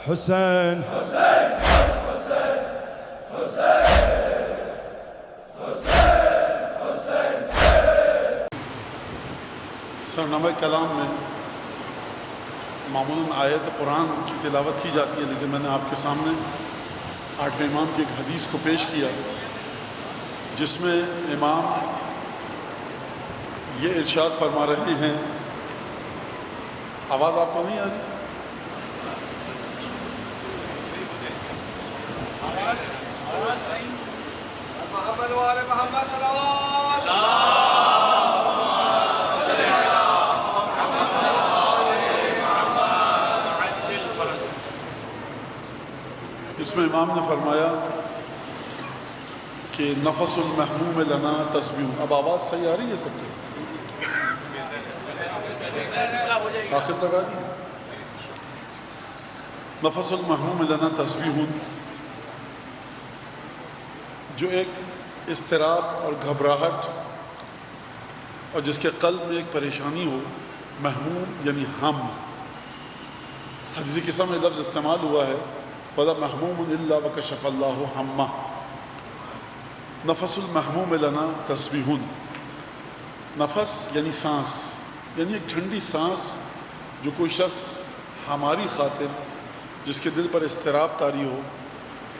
حسین سرنامہ کلام میں معمولاً آیت قرآن کی تلاوت کی جاتی ہے، لیکن میں نے آپ کے سامنے 8ویں امام کی ایک حدیث کو پیش کیا جس میں امام یہ ارشاد فرما رہے ہیں، آواز آپ کو نہیں آ رہی؟ اس میں امام نے فرمایا کہ نفس المحموم لنا تسبیح. اب آواز صحیح آ رہی ہے سب کی؟ آخر تک آ رہی ہے؟ نفس المحموم لنا تسبیح، جو ایک اضطراب اور گھبراہٹ اور جس کے قلب میں ایک پریشانی ہو، محموم یعنی ہم. حدیث قسم میں لفظ استعمال ہوا ہے وَلَا مَحْمُومٌ إِلَّا وَكَشَفَ اللَّهُ حَمَّهُ. نفس المحموم لنا تسبیح. نفس یعنی سانس، یعنی ایک ٹھنڈی سانس جو کوئی شخص ہماری خاطر جس کے دل پر اضطراب طاری ہو،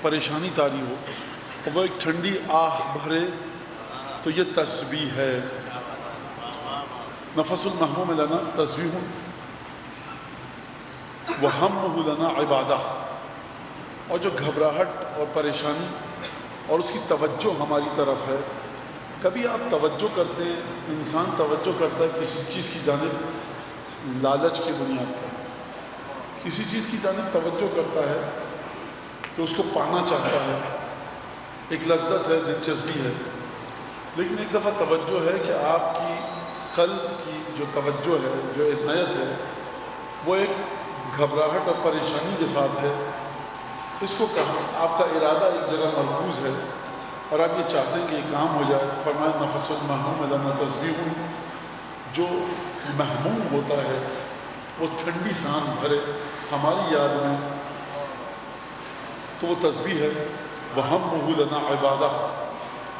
پریشانی طاری ہو، اور وہ ایک ٹھنڈی آہ بھرے تو یہ تسبیح ہے. نفس المحموم لنا تسبیح وہمہ لنا عبادہ. اور جو گھبراہٹ اور پریشانی اور اس کی توجہ ہماری طرف ہے. کبھی آپ توجہ کرتے ہیں، انسان توجہ کرتا ہے کسی چیز کی جانب لالچ کی بنیاد پر، کسی چیز کی جانب توجہ کرتا ہے کہ اس کو پانا چاہتا ہے، ایک لذت ہے، دلچسپی ہے. لیکن ایک دفعہ توجہ ہے کہ آپ کی قلب کی جو توجہ ہے، جو عنایت ہے، وہ ایک گھبراہٹ اور پریشانی کے ساتھ ہے. اس کو کہا آپ کا ارادہ ایک جگہ مرکوز ہے اور آپ یہ چاہتے ہیں کہ یہ کام ہو جائے. فرمایا نفس المحموم لنا تسبیح. جو محموم ہوتا ہے وہ ٹھنڈی سانس بھرے ہماری یاد میں تو وہ تسبیح ہے. وہمہ لنا عبادہ.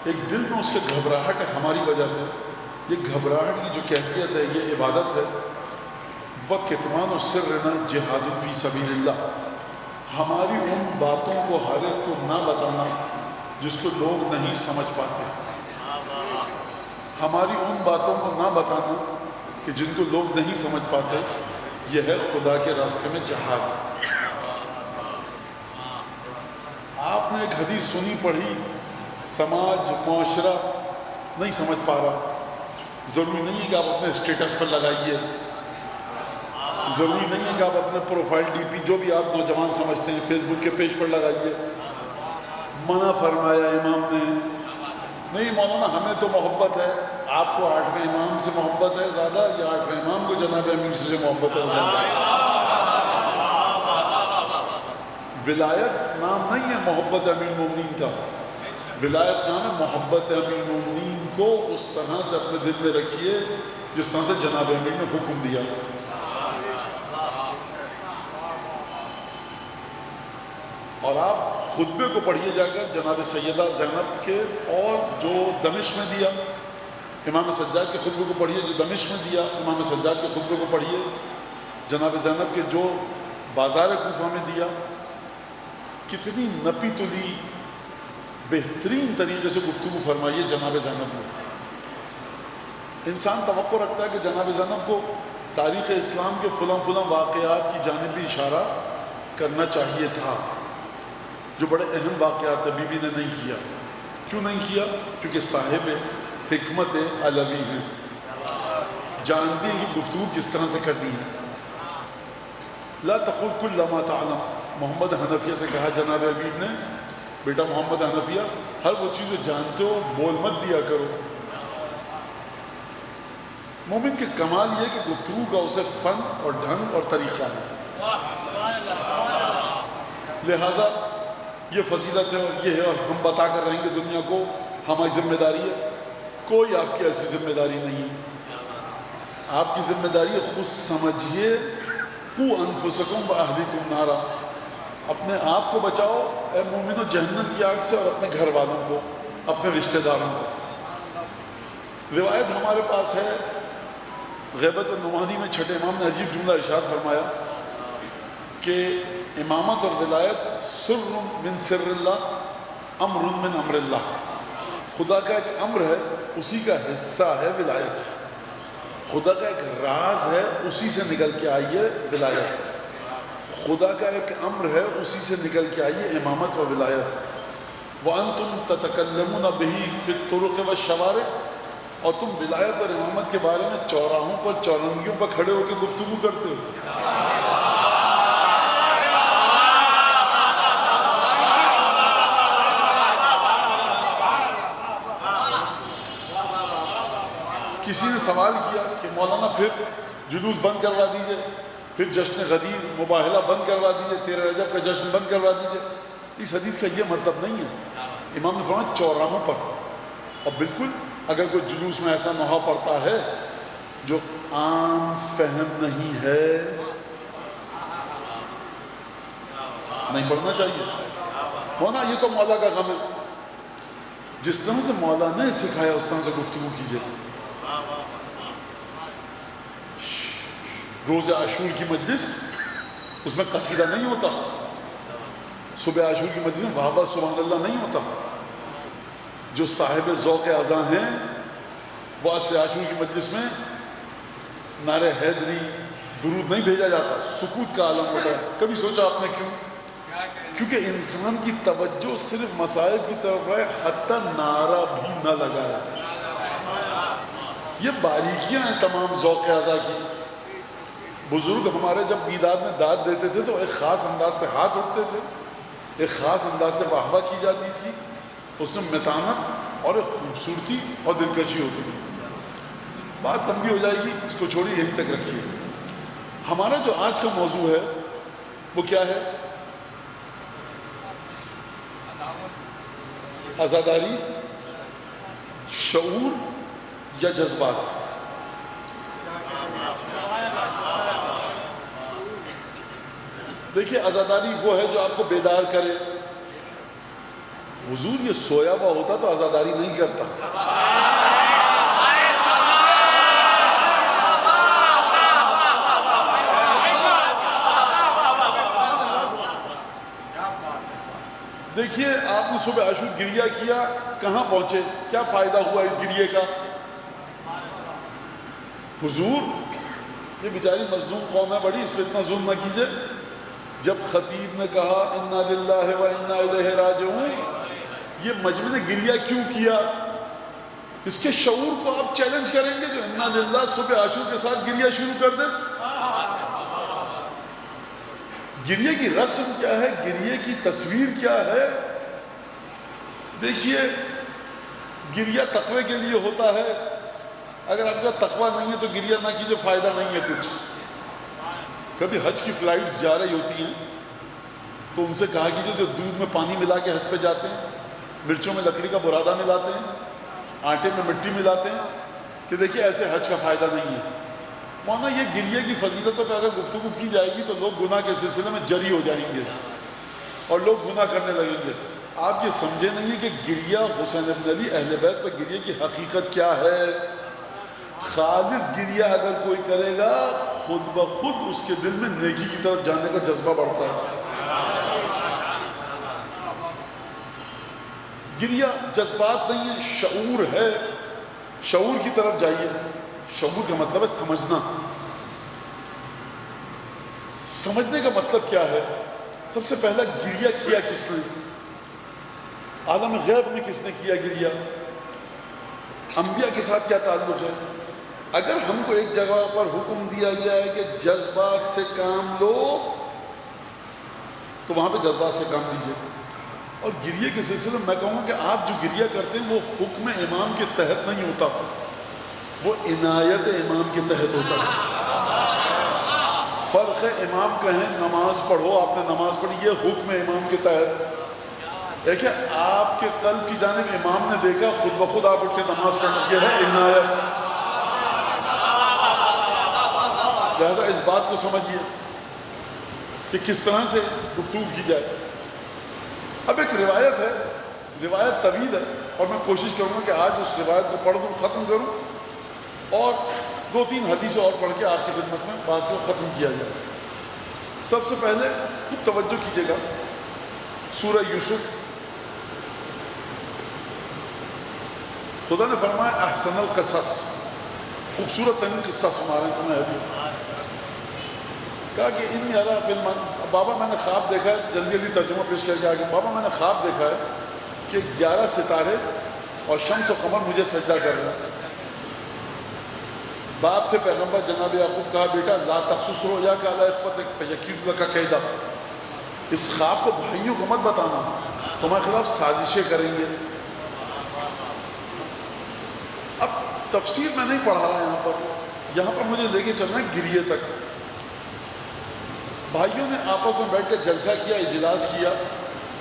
ایک دل میں اس کے گھبراہٹ ہے ہماری وجہ سے، یہ گھبراہٹ کی جو کیفیت ہے یہ عبادت ہے. وَكِتْمَانُ سِرِّنَا جِہَادٌ فِي سَبِيلِ اللَّهِ. ہماری ان باتوں کو ہر ایک کو نہ بتانا جس کو لوگ نہیں سمجھ پاتے، ہماری ان باتوں کو نہ بتانا کہ جن کو لوگ نہیں سمجھ پاتے، یہ ہے خدا کے راستے میں جہاد. آپ نے ایک حدیث سنی پڑھی، سماج معاشرہ نہیں سمجھ پا رہا. ضروری نہیں ہے کہ آپ اپنے اسٹیٹس پر لگائیے، ضروری نہیں ہے کہ آپ اپنے پروفائل ڈی پی جو بھی آپ نوجوان سمجھتے ہیں فیس بک کے پیج پر لگائیے. منع فرمایا امام نے. نہیں مولانا ہمیں تو محبت ہے. آپ کو 8ویں امام سے محبت ہے زیادہ یا 8ویں امام کو جناب امیر سے محبت ہے زیادہ؟ ولایت نام نہیں ہے محبت امیر المومنین کا، ولایت نام ہے محبت امیر المومنین کو اس طرح سے اپنے دل میں رکھیے جس طرح سے جناب امیر نے حکم دیا. اور آپ خطبے کو پڑھیے جا کر جناب سیدہ زینب کے، اور جو دمشق میں دیا امام سجاد کے خطبے کو پڑھیے، جو دمشق میں دیا امام سجاد کے خطبے کو پڑھیے، جناب زینب کے جو بازار کوفہ میں دیا. کتنی نپی تلی بہترین طریقے سے گفتگو فرمائیے جناب زینب نے. انسان توقع رکھتا ہے کہ جناب زینب کو تاریخ اسلام کے فلاں فلاں واقعات کی جانب بھی اشارہ کرنا چاہیے تھا، جو بڑے اہم واقعات ہیں. بی بی نے نہیں کیا. کیوں نہیں کیا؟ کیونکہ صاحب حکمت علوی ہیں، جانتی ہیں کہ گفتگو کس طرح سے کرنی ہے. لا تقل کل ما تعلم. محمد حنفیہ سے کہا جناب امیر نے، بیٹا محمد حنفیہ ہر وہ چیز جو جانتے ہو بول مت دیا کرو. مومن کے کمال یہ کہ گفتگو کا اسے فن اور ڈھنگ اور طریقہ ہے. لہٰذا یہ فضیلت ہے اور یہ ہے، اور ہم بتا کر رہیں گے دنیا کو ہماری ذمہ داری ہے. کوئی آپ کی ایسی ذمہ داری نہیں ہے. آپ کی ذمہ داری ہے خود سمجھیے، قو انفسکم و اہلیکم نارا. اپنے آپ کو بچاؤ اے مومنو جہنم کی آگ سے، اور اپنے گھر والوں کو، اپنے رشتہ داروں کو۔ روایت ہمارے پاس ہے، غیبت النوادی میں چھٹے امام نے عجیب جملہ ارشاد فرمایا کہ امامت اور ولایت سر من سر اللہ، امر من امر اللہ، خدا کا ایک امر ہے، اسی کا حصہ ہے ولایت، خدا کا ایک راز ہے، اسی سے نکل کے آئی ہے ولایت، خدا کا ایک امر ہے، اسی سے نکل کے آئی ہے امامت و ولایت۔ وَأَنْتُمْ تَتَكَلَّمُونَ بِهِ فِي الطُّرُقِ وَالشَّوَارِعِ، اور تم ولایت اور امامت کے بارے میں چوراہوں پر، چورنگیوں پر کھڑے ہو کے گفتگو کرتے ہو۔ کسی نے سوال کیا کہ مولانا پھر جلوس بند کروا دیجئے، پھر جشن غدیر مباہلہ بند کروا دیجئے، 13 رجب کا جشن بند کروا دیجئے۔ اس حدیث کا یہ مطلب نہیں ہے، امام نے فرمایا چوراہوں پر۔ اور بالکل اگر کوئی جلوس میں ایسا نوحہ پڑتا ہے جو عام فہم نہیں ہے، نہیں پڑھنا چاہیے۔ ہونا یہ تو مولا کا غم ہے، جس طرح سے مولا نے سکھایا اس طرح سے گفتگو کیجئے۔ روز عاشور کی مجلس، اس میں قصیدہ نہیں ہوتا، صبح عاشور کی مجلس میں واہ واہ سبحان اللہ نہیں ہوتا۔ جو صاحب ذوق اذاں ہیں وہ عصر عاشور کی مجلس میں نعرہ حیدری درود نہیں بھیجا جاتا، سکوت کا عالم ہوتا ہے۔ کبھی سوچا آپ نے کیوں؟ کیونکہ انسان کی توجہ صرف مسائل کی طرف رہے، حتی نعرہ بھی نہ لگایا۔ یہ باریکیاں ہیں تمام ذوق اذاں کی۔ بزرگ ہمارے جب میلاد میں داد دیتے تھے تو ایک خاص انداز سے ہاتھ اٹھتے تھے، ایک خاص انداز سے واہ واہ کی جاتی تھی، اس میں متانت اور ایک خوبصورتی اور دلکشی ہوتی تھی۔ بات لمبی ہو جائے گی، اس کو چھوڑیے، یہیں تک رکھیے۔ ہمارا جو آج کا موضوع ہے وہ کیا ہے؟ عزاداری، شعور یا جذبات؟ دیکھیے عزاداری وہ ہے جو آپ کو بیدار کرے۔ حضور یہ سویا ہوا ہوتا تو عزاداری نہیں کرتا۔ دیکھیے آپ نے صبح عاشور گریہ کیا، کہاں پہنچے؟ کیا فائدہ ہوا اس گریے کا؟ حضور یہ بیچاری مظلوم قوم ہے بڑی، اس پہ اتنا ظلم نہ کیجئے۔ جب خطیب نے کہا انا للہ و انا الیہ راجعون، یہ مجمع نے گریہ کیوں کیا؟ اس کے شعور کو آپ چیلنج کریں گے جو انا للہ صبح عاشور کے ساتھ گریہ شروع کر دے؟ گریہ کی رسم کیا ہے؟ گریہ کی تصویر کیا ہے؟ دیکھیے گریہ تقوی کے لیے ہوتا ہے، اگر آپ کا تقوی نہیں ہے تو گریہ نہ کیجیے، فائدہ نہیں ہے کچھ۔ کبھی حج کی فلائٹس جا رہی ہوتی ہیں تو ان سے کہا کیجیے جو دودھ میں پانی ملا کے حج پہ جاتے ہیں، مرچوں میں لکڑی کا برادہ ملاتے ہیں، آٹے میں مٹی ملاتے ہیں، کہ دیکھیے ایسے حج کا فائدہ نہیں ہے۔ مولانا یہ گریہ کی فضیلتوں پہ اگر گفتگو کی جائے گی تو لوگ گناہ کے سلسلے میں جری ہو جائیں گے اور لوگ گناہ کرنے لگیں گے۔ آپ یہ سمجھے نہیں ہیں کہ گریہ حسین ابن علی اہل بیت پر گریہ کی حقیقت کیا ہے؟ خالص گریہ اگر کوئی کرے گا خود بخود اس کے دل میں نیکی کی طرف جانے کا جذبہ بڑھتا ہے۔ گریہ جذبات نہیں ہے، شعور ہے۔ شعور کی طرف جائیے۔ شعور کا مطلب ہے سمجھنا۔ سمجھنے کا مطلب کیا ہے؟ سب سے پہلا گریہ کیا کس نے؟ عالم غیب میں کس نے کیا گریہ؟ انبیاء کے ساتھ کیا تعلق ہے؟ اگر ہم کو ایک جگہ پر حکم دیا گیا ہے کہ جذبات سے کام لو تو وہاں پہ جذبات سے کام لیجیے۔ اور گریہ کے سلسلے میں کہوں گا کہ آپ جو گریہ کرتے ہیں وہ حکم امام کے تحت نہیں ہوتا، وہ عنایت امام کے تحت ہوتا ہے۔ فرق ہے امام کہیں نماز پڑھو، آپ نے نماز پڑھی، یہ حکم امام کے تحت۔ ایک ہے آپ کے قلب کی جانب امام نے دیکھا، خود بخود آپ اٹھ کے نماز پڑھنا، یہ ہے عنایت۔ لہذا اس بات کو سمجھیے۔ کہ کس طرح سے گفتگو کی جائے۔ اب ایک روایت ہے، روایت طویل ہے، اور میں کوشش کروں گا کہ آج اس روایت کو پڑھ دوں، ختم کروں، اور 2-3 حدیثیں اور پڑھ کے آپ کی خدمت میں بات کو ختم کیا جائے۔ سب سے پہلے خوب توجہ کیجیے گا، سورہ یوسف، خدا نے فرمایا احسن القصص، خوبصورت ترین قصہ سنا رہے ہیں تمہیں ابھی۔ کہا کہ ان یرا فی المن، بابا میں نے خواب دیکھا ہے، جلدی جلدی ترجمہ پیش کر کے آگے، بابا میں نے خواب دیکھا ہے کہ 11 ستارے اور شمس و قمر مجھے سجدہ کر رہے ہیں۔ باپ تھے پیغمبر جناب یعقوب، کہا بیٹا لا تقصص رؤیاک علی اخوتک فیکیدوا لک کیدا، اس خواب کو بھائیوں کو مت بتانا، تمہارے خلاف سازشیں کریں گے۔ اب تفسیر میں نہیں پڑھا رہا یہاں پر مجھے لے کے چلنا ہے گریے تک۔ بھائیوں نے آپس میں بیٹھ کے جلسہ کیا، اجلاس کیا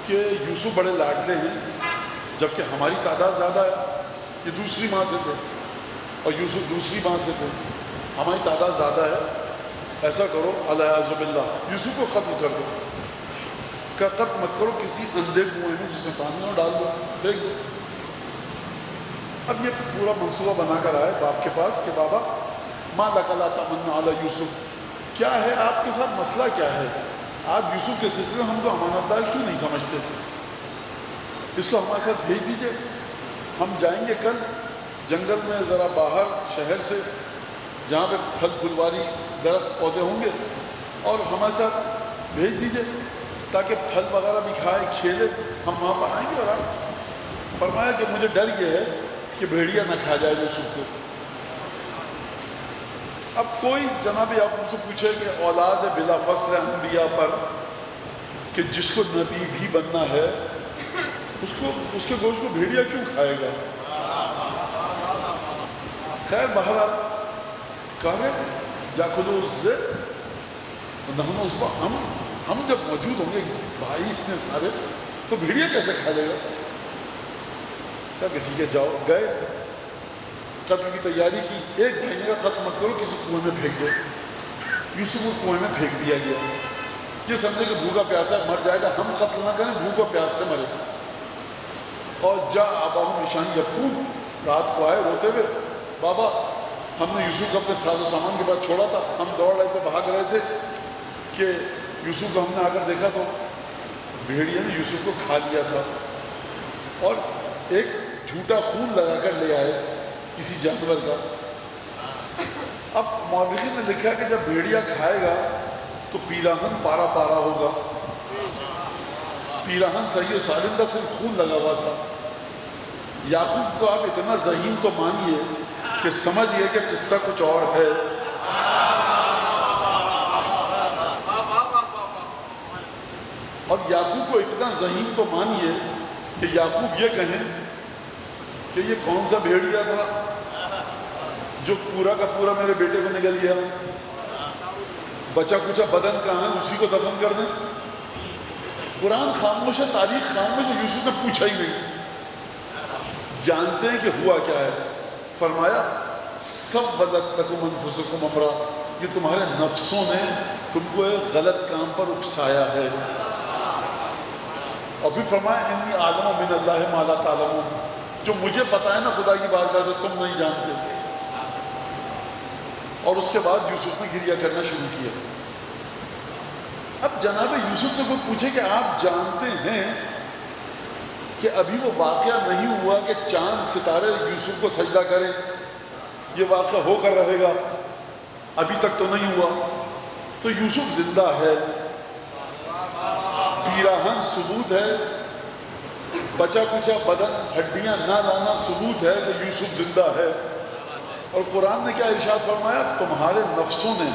کہ یوسف بڑے لاڈلے ہیں، جبکہ ہماری تعداد زیادہ ہے، یہ دوسری ماں سے تھے اور یوسف دوسری ماں سے تھے، ہماری تعداد زیادہ ہے، ایسا کرو الیاذ باللہ یوسف کو قتل کر دو۔ کہ قتل مت کرو، کسی اندھے کنویں میں جس میں پانی ہو ڈال دو، پھینک دو۔ اب یہ پورا منصوبہ بنا کر آئے باپ کے پاس کہ بابا ما لک لا تمنوا علی یوسف، کیا ہے آپ کے ساتھ مسئلہ کیا ہے؟ آپ یوسف کے سلسلے ہم کو امانت دار کیوں نہیں سمجھتے؟ اس کو ہمارے ساتھ بھیج دیجئے، ہم جائیں گے کل جنگل میں ذرا باہر شہر سے، جہاں پہ پھل پھول والی درخت پودے ہوں گے، اور ہمارے ساتھ بھیج دیجئے تاکہ پھل وغیرہ بھی کھائے کھیلے، ہم وہاں پر آئیں گے۔ اور آپ فرمایا کہ مجھے ڈر یہ ہے کہ بھیڑیا نہ کھا جائے یوسف کو۔ اب کوئی جناب یعقوب سے پوچھے کہ اولاد بلا فصل انبیاء پر کہ جس کو نبی بھی بننا ہے اس کے گوشت کو بھیڑیا کیوں کھائے گا؟ خیر بہرحال کہا یا خود ہم جب موجود ہوں گے بھائی اتنے سارے تو بھیڑیا کیسے کھا لے گا؟ کہا کہ ٹھیک ہے جاؤ، گئے قتل کی تیاری کی۔ ایک بھائی نے کہا قتل مت کرو، کسی کنویں میں پھینک دو۔ یوسف کو کنویں میں پھینک دیا گیا، یہ سمجھے کہ بھوکا پیاسا مر جائے گا، ہم قتل نہ کریں، بھوکا پیاس سے مرے۔ اور جا آباہم نشان یبکون، رات کو آئے روتے ہوئے، بابا ہم نے یوسف کو اپنے ساز و سامان کے بعد چھوڑا تھا، ہم دوڑ رہے تھے، بھاگ رہے تھے کہ یوسف کو ہم نے آ کر دیکھا تو بھیڑیا نے یوسف کو کھا لیا تھا، اور ایک جھوٹا خون لگا کر لے آئے کسی جانور کا۔ اب مورخین نے لکھا کہ جب بھیڑیا کھائے گا تو پیراہن پارا پارا ہوگا، پیراہن صحیح و سالم تھا، صرف خون لگا ہوا تھا۔ یعقوب کو آپ اتنا ذہین تو مانیے کہ سمجھئے کہ قصہ کچھ اور ہے۔ اور یعقوب کو اتنا ذہین تو مانیے کہ یعقوب یہ کہیں کہ یہ کون سا بھیڑیا تھا جو پورا کا پورا میرے بیٹے کو نگل گیا، بچا کچا بدن کہاں ہے اسی کو دفن کر دیں۔ قرآن خاموش ہے، تاریخ خاموش ہے، یوسف نے پوچھا ہی نہیں، جانتے ہیں کہ ہوا کیا ہے۔ فرمایا سولت لکم انفسکم امرا، یہ تمہارے نفسوں نے تم کو ایک غلط کام پر اکسایا ہے۔ اور پھر فرمایا انی اعلم من اللہ ما لا تعلمون، جو مجھے پتا ہے نا خدا کی بارگاہ سے تم نہیں جانتے۔ اور اس کے بعد یوسف نے گریہ کرنا شروع کیا۔ اب جناب یوسف سے کوئی پوچھے کہ آپ جانتے ہیں کہ ابھی وہ واقعہ نہیں ہوا کہ چاند ستارے یوسف کو سجدہ کریں، یہ واقعہ ہو کر رہے گا، ابھی تک تو نہیں ہوا، تو یوسف زندہ ہے، پیراہن ثبوت ہے، بچا کچا بدن ہڈیاں نہ لانا ثبوت ہے کہ یوسف زندہ ہے۔ اور قرآن نے کیا ارشاد فرمایا؟ تمہارے نفسوں نے،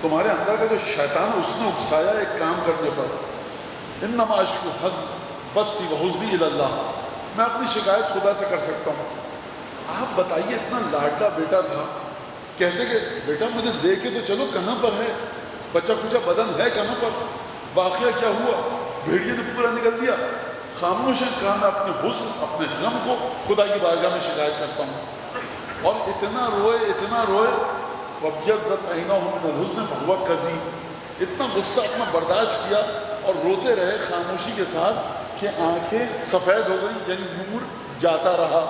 تمہارے اندر کا جو شیطان ہے اس نے اکسایا ایک کام کرنے پر۔ انما اشکو بسی وحزنی الی اللہ، میں اپنی شکایت خدا سے کر سکتا ہوں۔ آپ بتائیے اتنا لاڈلا بیٹا تھا، کہتے کہ بیٹا مجھے لے کے تو چلو، کہاں پر ہے بچا کچا بدن ہے کہاں پر، واقعہ کیا ہوا؟ بھیڑیے نے پورا نکل دیا۔ خاموش ہے، کہا میں اپنے حزن اپنے غم کو خدا کی بارگاہ میں شکایت کرتا ہوں۔ اور اتنا روئے اتنا روئے، وَابْيَضَّتْ عَيْنَاهُ مِنَ الْحُزْنِ فَهُوَ كَظِيمٌ، اتنا غصہ اتنا برداشت کیا اور روتے رہے خاموشی کے ساتھ کہ آنکھیں سفید ہو گئیں، یعنی نور جاتا رہا۔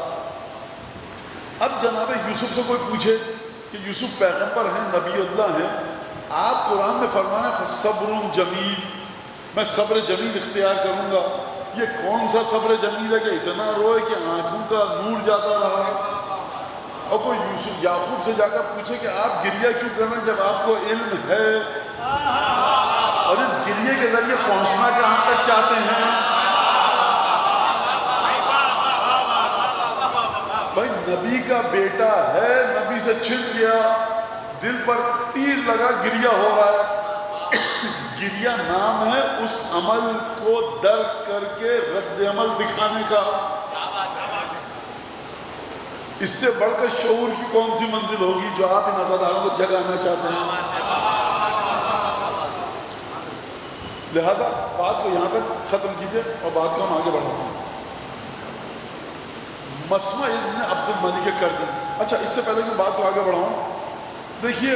اب جناب یوسف سے کوئی پوچھے کہ یوسف پیغمبر ہیں، نبی اللہ ہیں، آپ قرآن میں فرمانا فصبر جمیل، میں صبر جمیل اختیار کروں گا، یہ کون سا صبر جمیل ہے کہ اتنا روئے کہ آنکھوں کا نور جاتا رہا؟ اور کوئی یوسف یعقوب سے جا کر پوچھے کہ آپ گریہ کیوں کر رہے ہیں جب آپ کو علم ہے اور اس گریہ کے ذریعے پہنچنا کہاں تک چاہتے ہیں؟ بھائی نبی کا بیٹا ہے، نبی سے چھن گیا، دل پر تیر لگا، گریہ ہو رہا ہے۔ گریہ نام ہے اس عمل کو درک کر کے رد عمل دکھانے کا۔ اس سے بڑھ کر شعور کی کون سی منزل ہوگی جو آپ ان عزاداروں کو جگانا چاہتے ہیں؟ لہذا بات کو یہاں تک ختم کیجئے اور بات کو ہم آگے بڑھاتے ہیں۔ مسمع ابن عبد الملک کر دی۔ اچھا اس سے پہلے کہ بات کو آگے بڑھاؤں، دیکھیے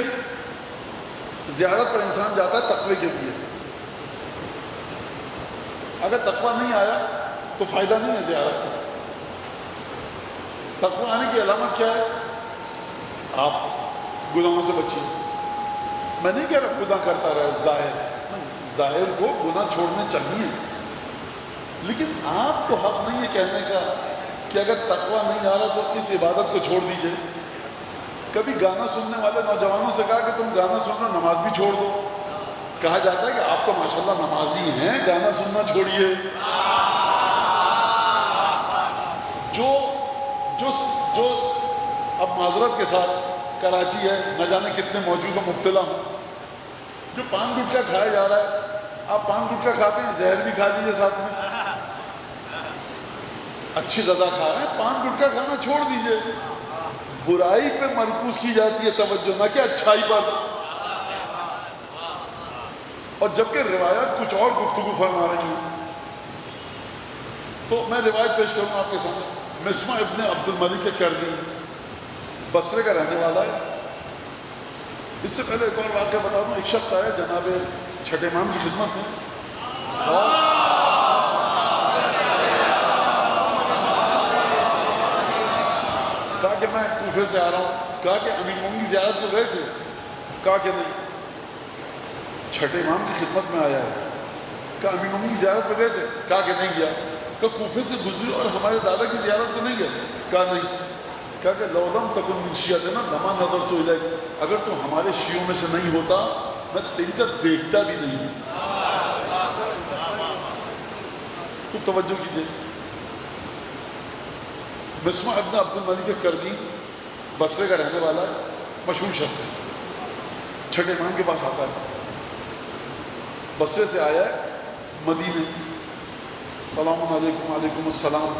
زیارت پر انسان جاتا ہے تقوی کے لیے، اگر تقوی نہیں آیا تو فائدہ نہیں ہے زیارت کا۔ تقوی آنے کی علامت کیا ہے؟ آپ گناہوں سے بچیے۔ میں نہیں کہہ رہا گناہ کرتا رہے، ظاہر کو گناہ چھوڑنے چاہیے، لیکن آپ کو حق نہیں ہے کہنے کا کہ اگر تقوی نہیں آ رہا تو اس عبادت کو چھوڑ دیجئے۔ کبھی گانا سننے والے نوجوانوں سے کہا کہ تم گانا سن رہے نماز بھی چھوڑ دو، کہا جاتا ہے کہ آپ تو ماشاءاللہ نمازی ہیں، گانا سننا چھوڑیے۔ جو اب معذرت کے ساتھ کراچی ہے، نہ جانے کتنے موجود و مبتلا ہوں، جو پان گٹکا کھایا جا رہا ہے، آپ پان گٹکا کھاتے ہیں زہر بھی کھا لیجیے ساتھ میں، اچھی غذا کھا رہے ہیں، پان گٹکا کھانا چھوڑ دیجئے۔ برائی پہ مرکوز کی جاتی ہے توجہ، نہ کہ اچھائی پر، اور جبکہ روایات کچھ اور گفتگو فرما رہی ہیں۔ تو میں روایت پیش کروں آپ کے سامنے۔ مسمع ابن عبد الملک کردی بصرے کا رہنے والا ہے۔ اس سے پہلے ایک اور واقعہ بتا دوں، ایک شخص آیا جناب چھٹے امام کی خدمت میں اور کہا کہ میں کوفے سے آ رہا ہوں۔ کہا کہ امیر مومن کی زیارت کو گئے تھے؟ کہا کہ نہیں۔ چھٹے امام کی خدمت میں آیا ہے، کہا امیر مومن کی زیارت پہ گئے تھے؟ کہا کہ نہیں گیا۔ کہا کوفے سے گزری اور ہمارے دادا کی زیارت کو نہیں گئے؟ کہا نہیں۔ کہا کہ لو لم تکن من شیعتنا لما نظرت الیک، اگر تو ہمارے شیعوں میں سے نہیں ہوتا میں تیری طرف دیکھتا بھی نہیں۔ خوب توجہ کیجئے۔ مسمع ابن عبد الملک کردی بصرے کا رہنے والا ہے، مشہور شخص ہے، چھٹے امام کے پاس آتا ہے، بصرے سے آیا ہے مدینے۔ السلام علیکم۔ وعلیکم السلام۔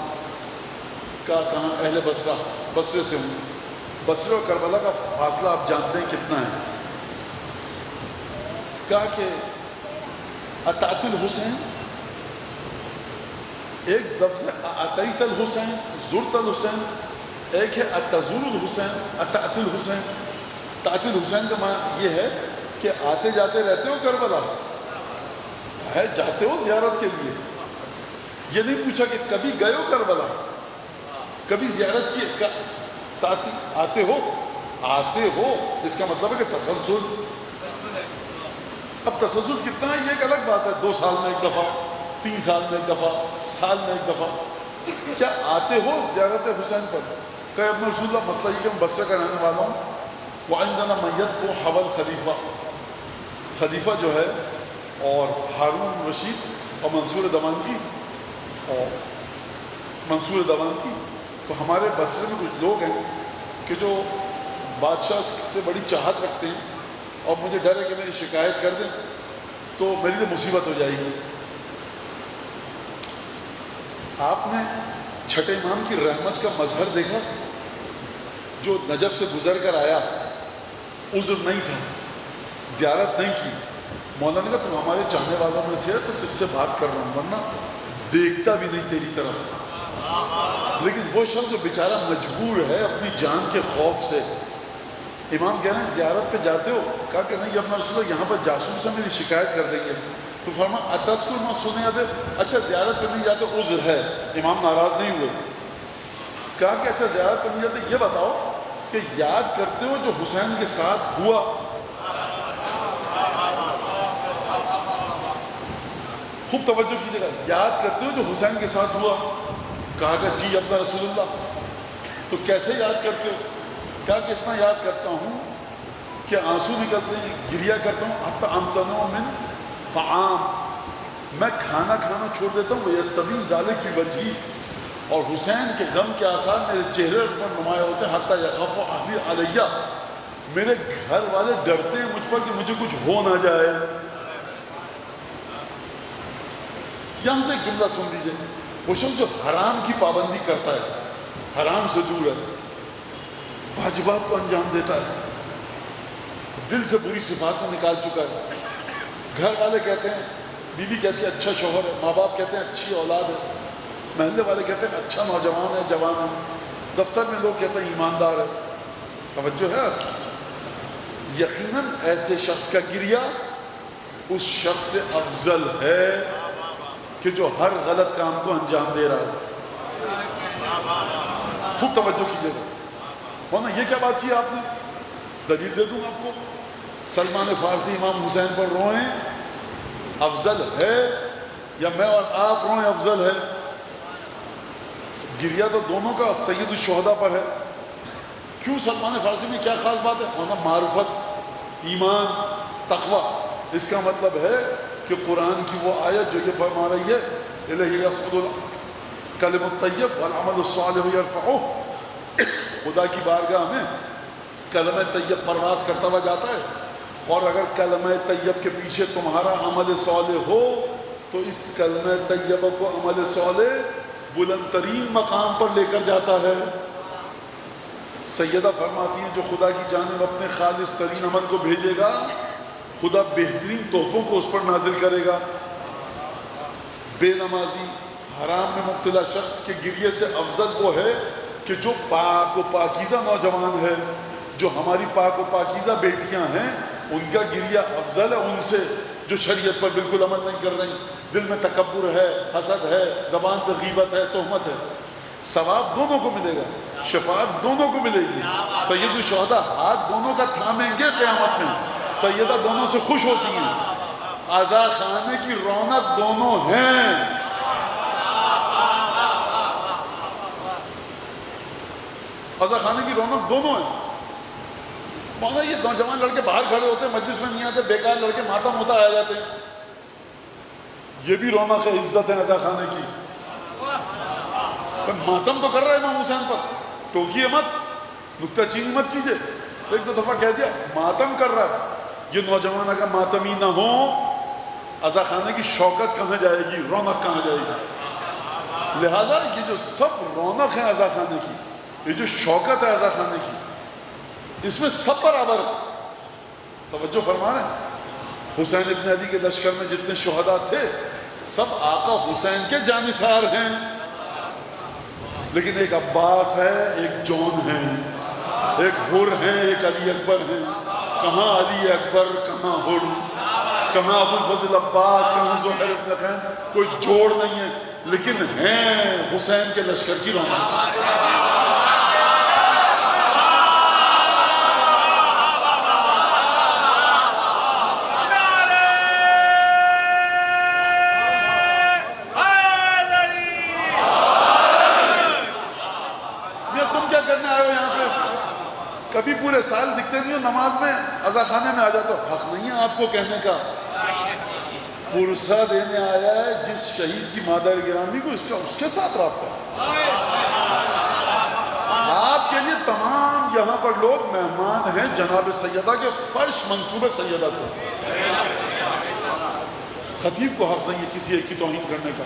کہا کہاں؟ اہل بصرہ، بصرے سے ہوں۔ بصرے اور کربلا کا فاصلہ آپ جانتے ہیں کتنا ہے؟ کہا کہ اتعت الحسین، ایک لفظ ہے اتیت الحسین، زرت الحسین، ایک ہے اتزور الحسین، اتعت الحسین۔ اتعت الحسین کا معنی یہ ہے کہ آتے جاتے رہتے ہو کربلا، ہے جاتے ہو زیارت کے لیے۔ یہ نہیں پوچھا کہ کبھی گئے ہو کربلا، کبھی زیارت کی، آتے ہو؟ آتے ہو اس کا مطلب ہے کہ تسلسل۔ اب تسلسل کتنا ہے یہ ایک الگ بات ہے، 2 سال میں ایک دفعہ، 3 سال میں ایک دفعہ، سال میں ایک دفعہ، کیا آتے ہو زیارت حسین پر؟ کہ ابن رسول اللہ مسئلہ یہ کہ میں بصرہ کا رہنے والا ہوں، وعندنا میت کو حول خلیفہ، خلیفہ جو ہے اور ہارون رشید اور منصور دوانقی تو ہمارے بصرے میں کچھ لوگ ہیں کہ جو بادشاہ سے بڑی چاہت رکھتے ہیں اور مجھے ڈر ہے کہ میری شکایت کر دیں تو میری تو مصیبت ہو جائے گی۔ آپ نے چھٹے امام کی رحمت کا مظہر دیکھا؟ جو نجف سے گزر کر آیا، عذر نہیں تھا، زیارت نہیں کی، مولانا نے کہا تم ہمارے چاہنے والوں میں سے ہے تو تجھ سے بات کر رہا ہوں، ورنہ دیکھتا بھی نہیں تیری طرف۔ لیکن وہ شخص جو بیچارہ مجبور ہے اپنی جان کے خوف سے امام کہہ رہے ہیں زیارت پہ جاتے ہو؟ کہا کہ نہیں اپنا رسول اللہ یہاں پر جاسوس ہے، میری شکایت کر دیں گے. تو فرمایا اتذکر ما سنیا بہ، اچھا زیارت پہ نہیں جاتے عذر ہے. امام ناراض نہیں ہوئے. کہا کہ اچھا زیارت پہ نہیں جاتے، یہ بتاؤ کہ یاد کرتے ہو جو حسین کے ساتھ ہوا؟ خوب توجہ کیجیے گا، یاد کرتے ہو جو حسین کے ساتھ ہوا؟ کہا کہ جی اپنا رسول اللہ. تو کیسے یاد کرتے ہو؟ کہا کہ اتنا یاد کرتا ہوں کہ آنسو نکلتے ہیں، گریا کرتا ہوں، حتی امتنع من طعام، میں کھانا کھانا چھوڑ دیتا ہوں. وَيَسْتَبِينُ ذَلِكَ فِي وَجْهِي، اور حسین کے غم کے آثار میرے چہرے پر نمایاں ہوتے ہیں. حتی یخاف اہلی علیہ، میرے گھر والے ڈرتے ہیں مجھ پر کہ مجھے کچھ ہو نہ جائے. یہاں سے ایک جملہ سن لیجیے. وہ شخص جو حرام کی پابندی کرتا ہے، حرام سے دور ہے، واجبات کو انجام دیتا ہے، دل سے بری صفات کو نکال چکا ہے. گھر والے کہتے ہیں، بیوی کہتی ہے اچھا شوہر ہے، ماں باپ کہتے ہیں اچھی اولاد ہے، محلے والے کہتے ہیں اچھا نوجوان ہے، جوان ہے، دفتر میں لوگ کہتے ہیں ایماندار ہے. توجہ ہے آپ کی؟ یقیناً ایسے شخص کا گریہ اس شخص سے افضل ہے کہ جو ہر غلط کام کو انجام دے رہا ہے. خوب توجہ کیجیے گا. ورنہ یہ کیا بات کی آپ نے؟ دلیل دے دوں آپ کو. سلمان فارسی امام حسین پر روئیں افضل ہے یا میں اور آپ روئیں افضل ہے؟ گریہ تو دونوں کا سید الشہداء پر ہے. کیوں سلمان فارسی میں کیا خاص بات ہے؟ ورنہ معرفت، ایمان، تقوی. اس کا مطلب ہے کہ قرآن کی وہ آیت جو یہ فرما رہی ہے الیہ یصعد الکلم الطیب والعمل الصالح یرفعہ، خدا کی بارگاہ میں کلمہ طیب پرواز کرتا ہوا جاتا ہے، اور اگر کلمہ طیب کے پیچھے تمہارا عمل صالح ہو تو اس کلمہ طیبہ کو عمل صالح بلند ترین مقام پر لے کر جاتا ہے. سیدہ فرماتی ہیں جو خدا کی جانب اپنے خالص ترین عمل کو بھیجے گا، خدا بہترین تحفوں کو اس پر نازل کرے گا. بے نمازی، حرام میں مبتلا شخص کے گریے سے افضل وہ ہے کہ جو پاک و پاکیزہ نوجوان ہے. جو ہماری پاک و پاکیزہ بیٹیاں ہیں ان کا گریہ افضل ہے ان سے جو شریعت پر بالکل عمل نہیں کر رہی، دل میں تکبر ہے، حسد ہے، زبان پہ غیبت ہے، تہمت ہے. ثواب دونوں کو ملے گا، شفاعت دونوں کو ملے گی. سید الشہداء ہاتھ دونوں کا تھامیں گے قیامت میں، سیدہ دونوں سے خوش ہوتی ہیں. عزا خانے کی رونق دونوں ہیں. عزا خانے کی رونق دونوں ہیں. مانا یہ نوجوان لڑکے باہر کھڑے ہوتے ہیں، مجلس میں نہیں آتے، بیکار لڑکے ماتم ہوتا آ جاتے ہیں. یہ بھی رونق ہے، عزت ہے عزا خانے کی. ماتم تو کر رہا ہے امام حسین پر، ٹوکیے مت، نکتہ چینی مت کیجئے. ایک دو دفعہ کہہ دیا ماتم کر رہا ہے. یہ نوجوان اگر ماتمی نہ ہوں، عزا خانے کی شوکت کہاں جائے گی، رونق کہاں جائے گی؟ لہٰذا یہ جو سب رونق ہے عزا خانے کی، یہ جو شوکت ہے عزا خانے کی، اس میں سب برابر ہے. توجہ فرما رہے ہیں؟ حسین ابن علی کے لشکر میں جتنے شہداء تھے سب آقا حسین کے جانثار ہیں، لیکن ایک عباس ہے، ایک جون ہے، ایک حر ہیں، ایک علی اکبر ہیں. کہاں علی اکبر، کہاں حر، کہاں ابو الفضل عباس، کہاں زہیر ابن خین، کوئی جوڑ نہیں ہے، لیکن ہیں حسین کے لشکر کی رونق. کبھی پورے سال دکھتے نہیں ہو، نماز میں عزا خانے میں آ جاتا ہو. حق نہیں ہے آپ کو کہنے کا. پرسہ دینے آیا ہے جس شہید کی مادر گرامی کو، اس کے ساتھ رابطہ ہے. آپ کے لیے تمام یہاں پر لوگ مہمان ہیں جناب سیدہ کے، فرش منصوب سیدہ سے. خطیب کو حق نہیں ہے کسی ایک کی توہین کرنے کا،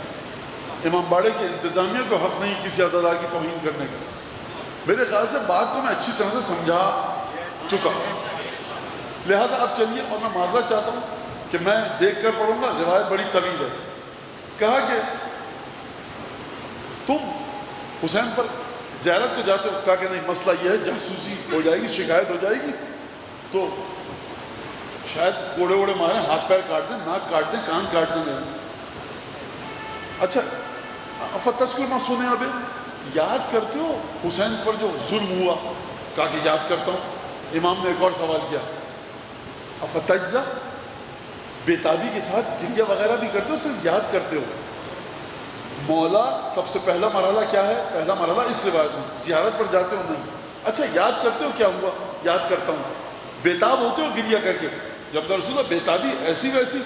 امام باڑے کی انتظامیہ کو حق نہیں کسی عزادار کی توہین کرنے کا. میرے خیال سے بات کو میں اچھی طرح سے سمجھا چکا ہوں. لہٰذا اب چلیے، اور میں معذرت چاہتا ہوں کہ میں دیکھ کر پڑھوں گا، روایت بڑی طویل ہے. کہا کہ تم حسین پر زیارت کو جاتے ہو؟ کہا کہ نہیں، مسئلہ یہ ہے جاسوسی ہو جائے گی، شکایت ہو جائے گی. تو شاید کوڑے ووڑے ماریں، ہاتھ پیر کاٹ دیں، ناک کاٹ دیں، کان کاٹ دیں میرے. اچھا فتذکر ما سنے ابے، یاد کرتے ہو حسین پر جو ظلم ہوا؟ کہا کہ یاد کرتا ہوں. امام نے ایک اور سوال کیا، افتجزا، بےتابی کے ساتھ گریہ وغیرہ بھی کرتے ہو صرف یاد کرتے ہو؟ مولا سب سے پہلا مرحلہ کیا ہے؟ پہلا مرحلہ اس روایت میں زیارت پر جاتے ہو نہیں. اچھا یاد کرتے ہو کیا ہوا؟ یاد کرتا ہوں. بےتاب ہوتے ہو گریہ کر کے؟ جب رسول اللہ بےتابی ایسی ویسی،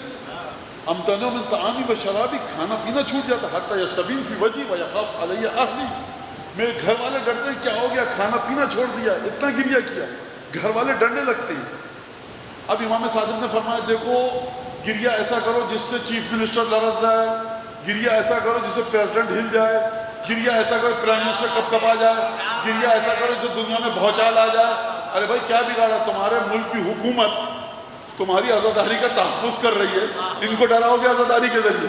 امتنع من طعامی و شرابی، کھانا پینا چھوٹ جاتا، حتی یستبین فی وجہی و یخاف علی اہلی، میرے گھر والے ڈرتے ہیں کیا ہو گیا، کھانا پینا چھوڑ دیا، اتنا گریہ کیا، گھر والے ڈرنے لگتے ہیں. اب امام صادق نے فرمایا دیکھو گریہ ایسا کرو جس سے چیف منسٹر لرز جائے، گریہ ایسا کرو جس سے پریزیڈنٹ ہل جائے، گریہ ایسا کرو پرائم منسٹر کب کب آ جائے، گریہ ایسا کرو جس سے دنیا میں بھوچال آ جائے. ارے بھائی کیا بگاڑا؟ تمہارے ملک کی حکومت تمہاری عزاداری کا تحفظ کر رہی ہے، ان کو ڈراؤ گے عزاداری کے ذریعے؟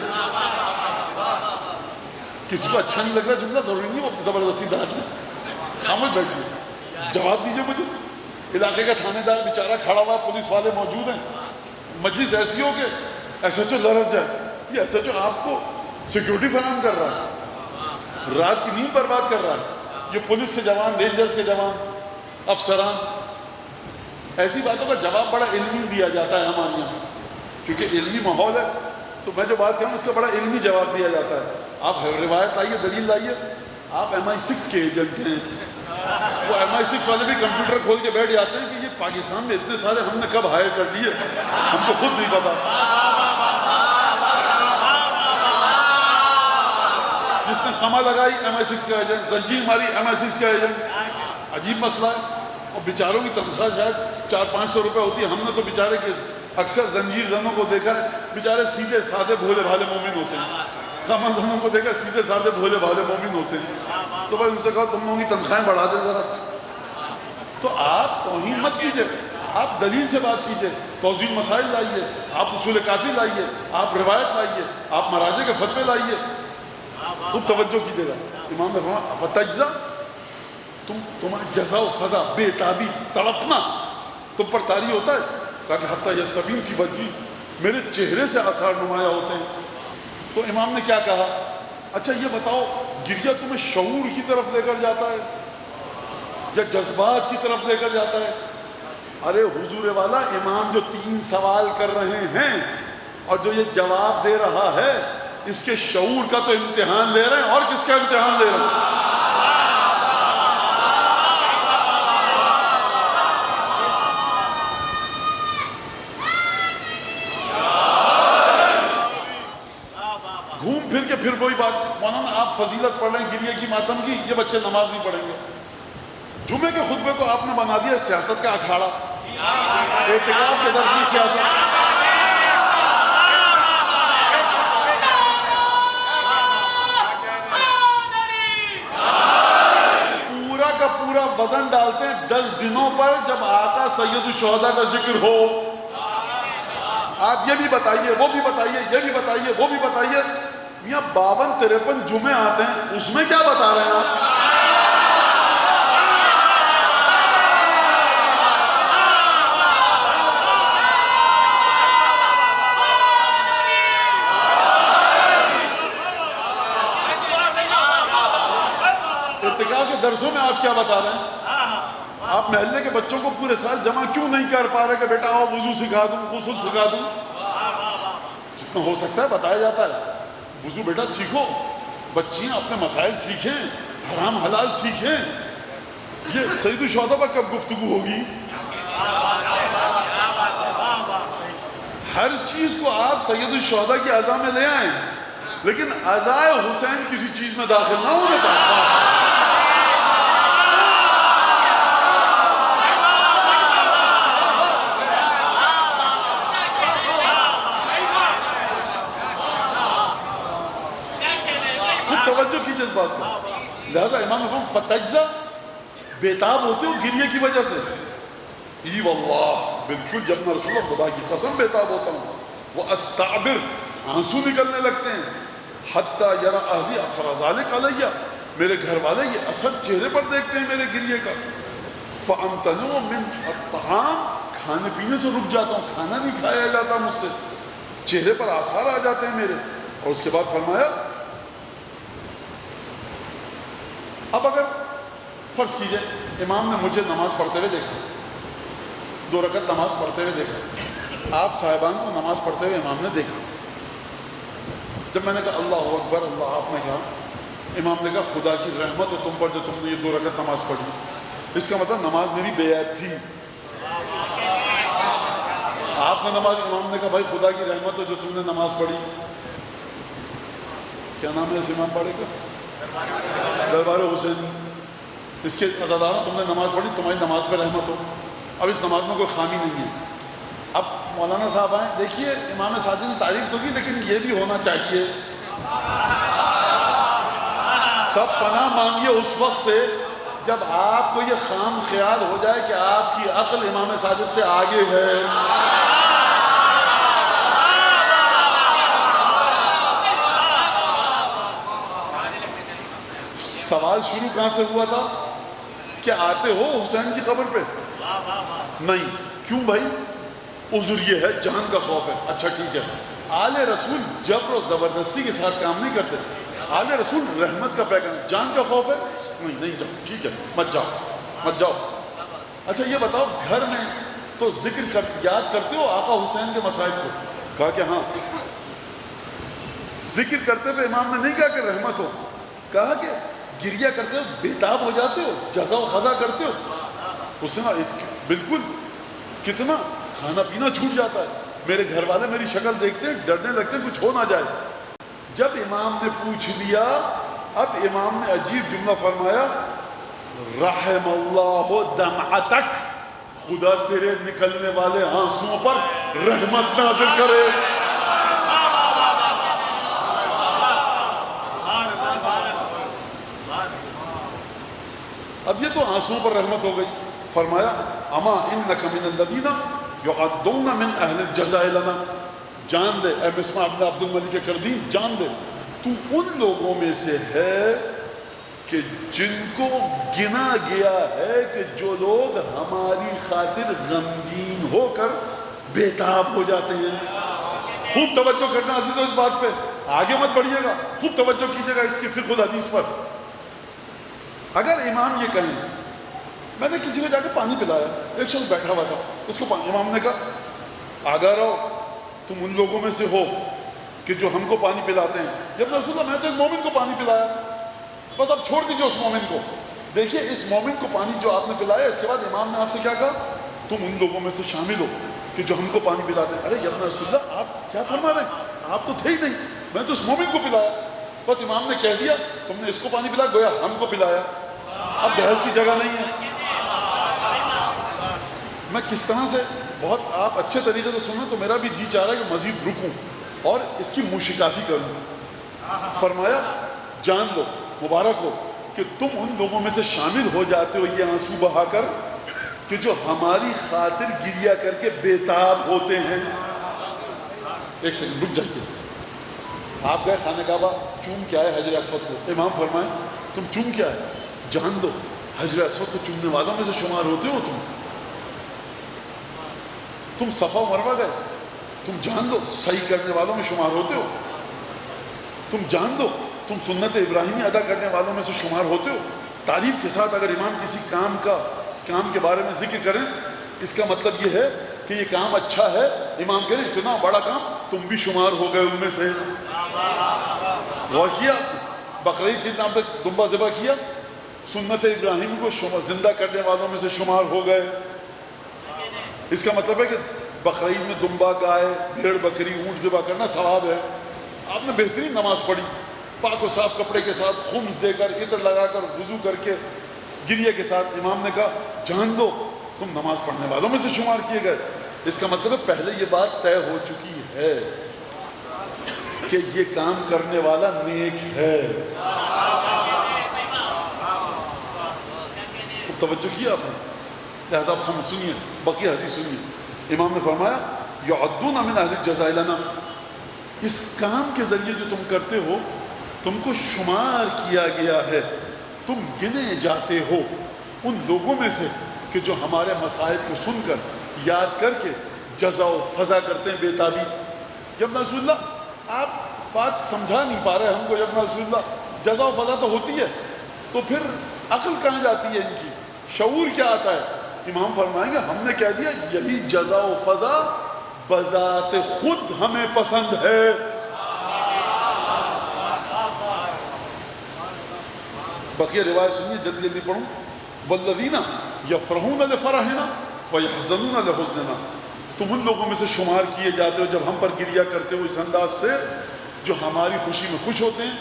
کسی کو اچھا نہیں لگ رہا جملہ، ضروری نہیں وہ زبردستی ڈال دیں، خاموش بیٹھیے، جواب دیجیے مجھے. علاقے کا تھانے دار بیچارہ کھڑا ہوا، پولیس والے موجود ہیں، مجلس ایسی ہو کہ ایس ایچ او لرز جائے. یہ ایس ایچ او آپ کو سیکیورٹی فراہم کر رہا ہے، رات کی نیند برباد کر رہا ہے. یہ پولیس کے جوان، رینجرز کے جوان، افسران، ایسی باتوں کا جواب بڑا علمی دیا جاتا ہے ہمارے یہاں، کیونکہ علمی ماحول ہے. تو میں جو بات کہوں اس کا بڑا علمی جواب دیا جاتا ہے. آپ روایت لائیے، دلیل لائیے. آپ MI6 کے ایجنٹ ہیں، وہ MI6 والے بھی کمپیوٹر کھول کے بیٹھ جاتے ہیں کہ یہ پاکستان میں اتنے سارے ہم نے کب ہائر کر لیے، ہم کو خود نہیں پتا. جس نے کما لگائی MI6 کا ایجنٹ، زنجیر ماری MI6 کا ایجنٹ. عجیب مسئلہ ہے. اور بیچاروں کی تنخواہ شاید 400-500 روپے ہوتی ہے. ہم نے تو بیچارے کے اکثر زنجیر زنوں کو دیکھا ہے، بیچارے سیدھے سادے بھولے بھالے مومن ہوتے ہیں. غم زنوں کو دیکھا سیدھے سادے بھولے بھالے مومن ہوتے ہیں. تو بھائی ان سے کہا تم لوگوں کی تنخواہیں بڑھا دیں ذرا. تو آپ توہین مت کیجئے، آپ دلیل سے بات کیجئے، توضیح مسائل لائیے، آپ اصول کافی لائیے، آپ روایت لائیے، آپ مراجع کے فتوے لائیے، خوب توجہ کیجئے گا. امام نے فرمایا افتجزا، تمہاری جزا و فضا، بے تابی، تڑپنا تم پر طاری ہوتا ہے؟ کہا کہ حتی یستبین فی وجہی، میرے چہرے سے آثار نمایاں ہوتے ہیں. تو امام نے کیا کہا؟ اچھا یہ بتاؤ گریہ تمہیں شعور کی طرف لے کر جاتا ہے یا جذبات کی طرف لے کر جاتا ہے؟ ارے حضور والا، امام جو 3 سوال کر رہے ہیں اور جو یہ جواب دے رہا ہے، اس کے شعور کا تو امتحان لے رہے ہیں. اور کس کا امتحان لے رہے ہیں؟ گھوم پھر کے پھر وہی بات. مولانا آپ فضیلت پڑھ رہے ہیں گریہ کی، ماتم کی، یہ بچے نماز نہیں پڑھیں گے. جمعے کے خطبے کو آپ نے بنا دیا سیاست کا اکھاڑا، اعتکاف کے درس میں سیاست. پورا کا پورا وزن ڈالتے ہیں 10 دنوں پر جب آقا سید الشہداء کا ذکر ہو. آپ یہ بھی بتائیے، وہ بھی بتائیے، یہ بھی بتائیے، وہ بھی بتائیے. میاں 52-53 جمعے آتے ہیں، اس میں کیا بتا رہے ہیں آپ؟ ارتکاب کے درسوں میں آپ کیا بتا رہے ہیں؟ آپ محلے کے بچوں کو پورے سال جمع کیوں نہیں کر پا رہے کہ بیٹا آؤ وضو سکھا دوں، غسل سکھا دوں؟ جتنا ہو سکتا ہے بتایا جاتا ہے. وضو بیٹا سیکھو، بچیاں اپنے مسائل سیکھیں، حرام حلال سیکھیں. یہ سید الشہداء پر کب گفتگو ہوگی؟ ہر چیز کو آپ سید الشہداء کی اعضاء میں لے آئیں، لیکن اعضاء حسین کسی چیز میں داخل نہ ہونے پائے. توجہ کیجئے اس بات کو. لہذا امام نے فتجزا، بےتاب ہوتے ہو گریہ کی وجہ سے. ای واللہ، بالکل جب میں رسول اللہ خدا کی قسم بےتاب ہوتا ہوں. وہ استعبر، آنسو نکلنے لگتے ہیں. حتی یرا اہلی اثر ذالک علیہ، میرے گھر والے یہ اثر چہرے پر دیکھتے ہیں میرے گریہ کا. فامتنعوا من الطعام، کھانے پینے سے رک جاتا ہوں، کھانا نہیں کھایا جاتا مجھ سے، چہرے پر آثار آ جاتے ہیں میرے. اور اس کے بعد فرمایا اب اگر فرض کیجئے امام نے مجھے نماز پڑھتے ہوئے دیکھا، 2 رکعت نماز پڑھتے ہوئے دیکھا، آپ صاحبان کو نماز پڑھتے ہوئے امام نے دیکھا. جب میں نے کہا اللہ اکبر اللہ، آپ نے کہا، امام نے کہا خدا کی رحمت ہو تم پر جو تم نے یہ 2 رکعت نماز پڑھی. اس کا مطلب نماز میری بے عیب تھی. آپ نے نماز، امام نے کہا بھائی خدا کی رحمت ہو جو تم نے نماز پڑھی. کیا نام ہے اس امام باڑے کا؟ دربار حسینی. اس کے عزاداروں تم نے نماز پڑھی، تمہاری نماز پہ رحمت ہو. اب اس نماز میں کوئی خامی نہیں ہے. اب مولانا صاحب آئیں، دیکھیے امام سعدی نے تعریف تو کی لیکن یہ بھی ہونا چاہیے. سب پناہ مانگیے اس وقت سے جب آپ کو یہ خام خیال ہو جائے کہ آپ کی عقل امام صادق سے آگے ہے. سوال شروع کہاں سے ہوا تھا؟ کیا آتے ہو حسین کی قبر پہ؟ نہیں. کیوں بھائی؟ عذر یہ ہے جان کا خوف ہے. اچھا ٹھیک ہے. آل رسول جبر و زبردستی کے ساتھ کام نہیں کرتے. آل رسول رحمت کا پیغام. جان کا خوف ہے؟ نہیں جاؤ، ٹھیک ہے مت جاؤ. اچھا یہ بتاؤ گھر میں تو ذکر یاد کرتے ہو آقا حسین کے مصائب کو؟ کہا کہ ہاں. ذکر کرتے ہوئے امام نے نہیں کہا کہ رحمت ہو، کہا کہ گریہ کرتے ہو، بےتاب ہو جاتے ہو، جزا و خضا کرتے ہو. اس نے بالکل، کتنا کھانا پینا چھوٹ جاتا ہے. میرے گھر والے میری شکل دیکھتے ہیں ڈرنے لگتے ہیں کچھ ہو نہ جائے. جب امام نے پوچھ لیا، اب امام نے عجیب جملہ فرمایا، رحم اللہ دمعتک، خدا تیرے نکلنے والے آنسوؤں پر رحمت نازل کرے. اب یہ تو آنسوؤں پر رحمت ہو گئی. فرمایا اما انک من الذین یعدون من اہل الجزاء لنا، جان لے اے مسمع ابن عبد الملک کردین، جان لے تو ان لوگوں میں سے ہے کہ جن کو گنا گیا ہے کہ جو لوگ ہماری خاطر غمگین ہو کر بےتاب ہو جاتے ہیں. خوب توجہ کرنا عزیزو اس بات پہ، آگے مت بڑھیے گا، خوب توجہ کیجیے گا اس کی فقہ الحدیث پر. اگر امام یہ کہیں، میں نے کسی کو جا کے پانی پلایا، ایک شخص بیٹھا ہوا تھا، اس کو امام نے کہا آگاہ رہو تم ان لوگوں میں سے ہو کہ جو ہم کو پانی پلاتے ہیں. جب رسول اللہ میں تو ایک مومن کو پانی پلایا، بس اب چھوڑ دیجیے اس مومن کو. دیکھیے اس مومن کو پانی جو آپ نے پلایا، اس کے بعد امام نے آپ سے کیا کہا؟ تم ان لوگوں میں سے شامل ہو کہ جو ہم کو پانی پلاتے ہیں. ارے یا رسول اللہ آپ کیا فرما رہے ہیں؟ آپ تو تھے ہی نہیں، میں تو اس مومن کو پلایا. بس امام نے کہہ دیا تم نے اس کو پانی پلایا، گویا ہم کو پلایا. اب بحث کی جگہ نہیں ہے. میں کس طرح سے بہت آپ اچھے طریقے سے سنیں تو میرا بھی جی چاہ رہا ہے کہ مزید رکوں اور اس کی موشکافی کروں. فرمایا جان لو، مبارک ہو کہ تم ان لوگوں میں سے شامل ہو جاتے ہو یہ آنسو بہا کر کہ جو ہماری خاطر گریہ کر کے بےتاب ہوتے ہیں. ایک سیکنڈ رک جائیے. آپ گئے خانہ کعبہ، چوم کیا ہے حجر اسود کو. امام فرمائیں تم چوم کیا ہے؟ جان لو حجر اسود کو چومنے والوں میں سے شمار ہوتے ہو. تم صفا و مروہ گئے، تم جان لو صحیح کرنے والوں میں شمار ہوتے ہو. تم جان لو تم سنت ابراہیمی ادا کرنے والوں میں سے شمار ہوتے ہو. تعریف کے ساتھ اگر امام کسی کام کے بارے میں ذکر کریں، اس کا مطلب یہ ہے کہ یہ کام اچھا ہے. امام کہہ رہے اتنا بڑا کام تم بھی شمار ہو گئے ان میں سے. غور کیا؟ بقرعید کے نام پہ دمبا ذبح کیا، سنت ابراہیم کو زندہ کرنے والوں میں سے شمار ہو گئے. اس کا مطلب ہے کہ بقرعید میں دمبا، گائے، بھیڑ، بکری، اونٹ ذبح کرنا ثواب ہے. آپ نے بہترین نماز پڑھی، پاک و صاف کپڑے کے ساتھ، خمس دے کر، عطر لگا کر، وضو کر کے، گریہ کے ساتھ. امام نے کہا جان دو تم نماز پڑھنے والوں میں سے شمار کیے گئے. اس کا مطلب ہے پہلے یہ بات طے ہو چکی ہے کہ یہ کام کرنے والا نیک ہے. خوب توجہ کیا آپ نے، لہذا آپ سمجھ سنیے، باقی حدیث سنیے. امام نے فرمایا یعدون من اہل الجزاء لنا، اس کام کے ذریعے جو تم کرتے ہو تم کو شمار کیا گیا ہے، تم گنے جاتے ہو ان لوگوں میں سے کہ جو ہمارے مصائب کو سن کر یاد کر کے جزا و فضا کرتے ہیں بے تابی. جب رسول اللہ آپ بات سمجھا نہیں پا رہے ہم کو, جب رسول اللہ جزا و فضا تو ہوتی ہے, تو پھر عقل کہاں جاتی ہے ان کی, شعور کیا آتا ہے؟ امام فرمائیں گے ہم نے کہہ دیا یہی جزا و فضا بذات خود ہمیں پسند ہے. بقیہ روایت سنیے, جلدی جلدی پڑھوں. والذین یفرحون لفرحنا ویحزنون لحزننا, تم ان لوگوں میں سے شمار کیے جاتے ہو جب ہم پر گریہ کرتے ہو اس انداز سے جو ہماری خوشی میں خوش ہوتے ہیں,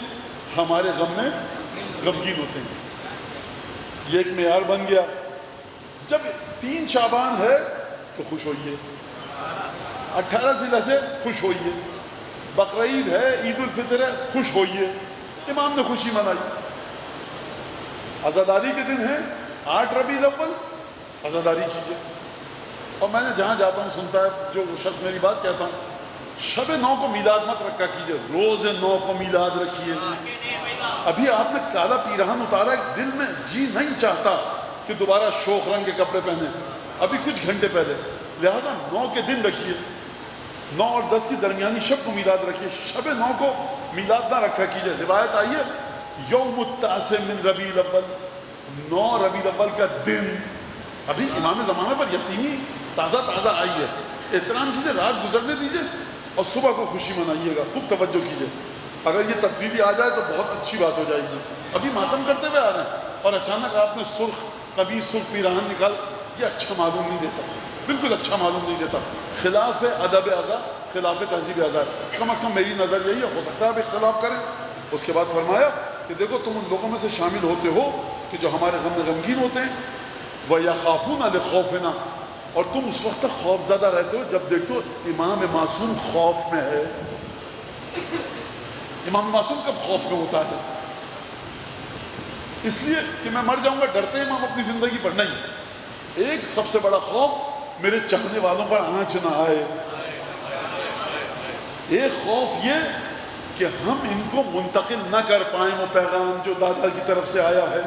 ہمارے غم میں غمگین ہوتے ہیں. یہ ایک معیار بن گیا. جب 3 شعبان ہے تو خوش ہوئیے, 18 ذی الحجہ خوش ہوئیے, بقرعید ہے, عید الفطر ہے, خوش ہوئیے. امام نے خوشی منائی. عزاداری کے دن ہے 8 ربیع الاول, عزاداری کیجیے. اور میں نے جہاں جاتا ہوں سنتا ہے جو شخص میری بات کہتا ہوں, شب 9 کو میلاد مت رکھا کیجیے, روز 9 کو میلاد رکھیے. ابھی آپ نے کالا پیراہن اتارا, دل میں جی نہیں چاہتا کہ دوبارہ شوخ رنگ کے کپڑے پہنے, ابھی کچھ گھنٹے پہلے, لہٰذا 9 کے دن رکھیے. 9 اور 10 کی درمیانی شب کو میلاد رکھیے, شب 9 کو میلاد نہ رکھا کیجیے. روایت آئی ہے یوم التاسع من ربیع الاول, 9 ربیع الاول کا دن. ابھی امام زمانہ پر یتیمی تازہ آئی ہے, احترام کیجیے, رات گزرنے دیجیے اور صبح کو خوشی منائیے گا. خوب توجہ کیجیے, اگر یہ تبدیلی آ جائے تو بہت اچھی بات ہو جائے گی. ابھی ماتم کرتے ہوئے آ رہے ہیں اور اچانک آپ نے سرخ قمیص, سرخ پیراہن نکال, یہ اچھا معلوم نہیں دیتا, بالکل اچھا معلوم نہیں دیتا, خلاف ادب اعضاء, خلاف تہذیب اعضاء. کم از کم میری نظر یہی ہے, ہو سکتا ہے آپ اختلاف کریں. اس کے بعد فرمایا کہ دیکھو تم ان لوگوں میں سے شامل ہوتے ہو کہ جو ہمارے غم میں غمگین ہوتے ہیں, وَيَخَافُونَ لِخَوْفِنَا, اور تم اس وقت تک خوف زدہ رہتے ہو جب دیکھتے ہو امام معصوم خوف میں ہے. امام معصوم کب خوف میں ہوتا ہے؟ اس لیے کہ میں مر جاؤں گا ڈرتے امام اپنی زندگی پر نہیں. ایک سب سے بڑا خوف میرے چاہنے والوں پر آنچ نہ آئے. ایک خوف یہ کہ ہم ان کو منتقل نہ کر پائیں وہ پیغام جو دادا کی طرف سے آیا ہے.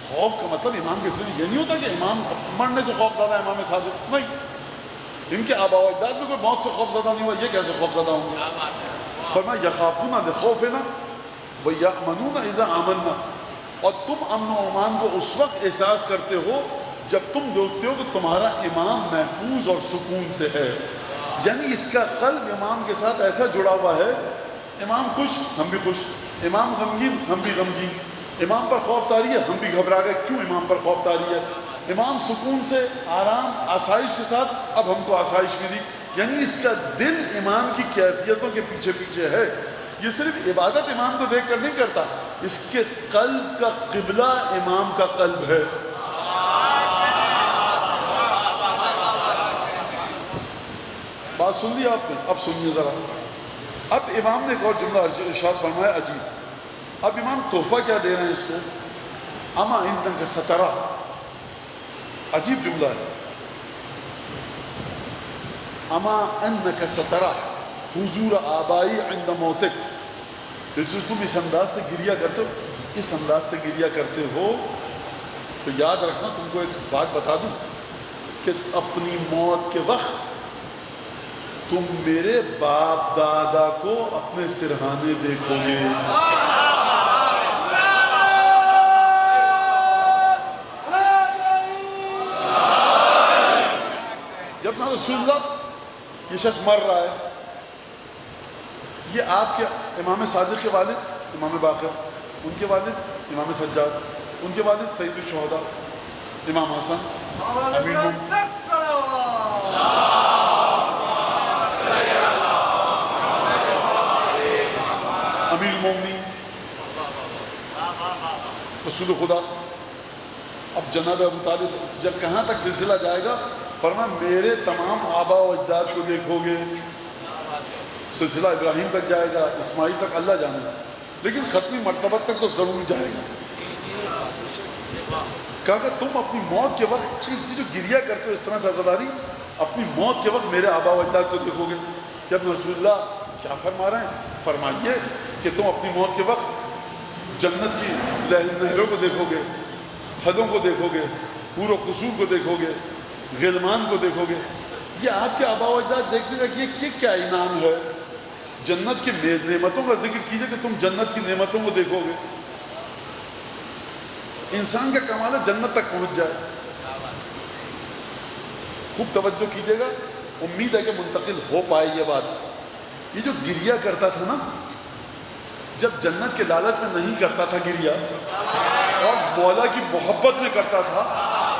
خوف کا مطلب امام کے ذریعے یہ نہیں ہوتا کہ امام مرنے سے خوف زدہ ہے, امام صادق نہیں. ان کے آباء و اجداد میں کوئی موت سے خوف زدہ نہیں ہوا, یہ کیسے خوف زدہ ہوں گے؟ فرمایا یخافون لخوفنا ویأمنون اذا آمنا, اور تم امن و امان کو اس وقت احساس کرتے ہو جب تم دیکھتے ہو کہ تمہارا امام محفوظ اور سکون سے ہے. یعنی اس کا قلب امام کے ساتھ ایسا جڑا ہوا ہے, امام خوش ہم بھی خوش, امام غمگین ہم بھی غمگین, امام پر خوف طاری ہے ہم بھی گھبرا گئے کیوں امام پر خوف طاری ہے, امام سکون سے آرام آسائش کے ساتھ اب ہم کو آسائش ملی. یعنی اس کا دل امام کی کیفیتوں کے پیچھے پیچھے ہے. یہ صرف عبادت امام کو دیکھ کر نہیں کرتا, اس کے قلب کا قبلہ امام کا قلب ہے. بات سن لی آپ نے, اب سنیے ذرا. اب امام نے ایک اور جملہ ارشاد فرمایا عجیب. اب امام تحفہ کیا دے رہے ہیں اس کو, اما عندک سترہ, عجیب جملہ ہے. اما انک سترہ حضور آبائی عند موتک, جو تم اس انداز سے گریہ کرتے ہو, اس انداز سے گریہ کرتے ہو تو یاد رکھنا, تم کو ایک بات بتا دوں کہ اپنی موت کے وقت تم میرے باپ دادا کو اپنے سرہانے دیکھو گے. جب نا رسول اللہ یہ شخص مر رہا ہے, یہ آپ کے امام صادق کے والد امام باقر, ان کے والد امام سجاد, ان کے والد سید الشہداء امام حسن, امیر المومنین, رسول خدا. اب جناب ابو طالب جب کہاں تک سلسلہ جائے گا, فرمایا میرے تمام آبا و اجداد کو دیکھو گے. سلسلہ ابراہیم تک جائے گا, اسماعیل تک اللہ جانے گا, لیکن ختمی مرتبہ تک تو ضرور جائے گا. کہا کہ تم اپنی موت کے وقت جو گریہ کرتے ہو اس طرح سے عزاداری, اپنی موت کے وقت میرے آبا و اجداد کو دیکھو گے. کہ اب رسول اللہ کیا فرما رہے ہیں؟ فرمائیے کہ تم اپنی موت کے وقت جنت کی نہروں کو دیکھو گے, حدوں کو دیکھو گے, حور و قصور کو دیکھو گے, غلمان کو دیکھو گے، یہ آپ کے آبا و اجداد دیکھنے کا کہ یہ کیا انعام ہے. جنت کی نعمتوں کا ذکر کیجئے کہ تم جنت کی نعمتوں کو دیکھو گے. انسان کا کمال ہے جنت تک پہنچ جائے. خوب توجہ کیجئے گا، امید ہے کہ منتقل ہو پائے یہ بات. یہ جو گریا کرتا تھا نا، جب جنت کے لالچ میں نہیں کرتا تھا گریا اور مولا کی محبت میں کرتا تھا،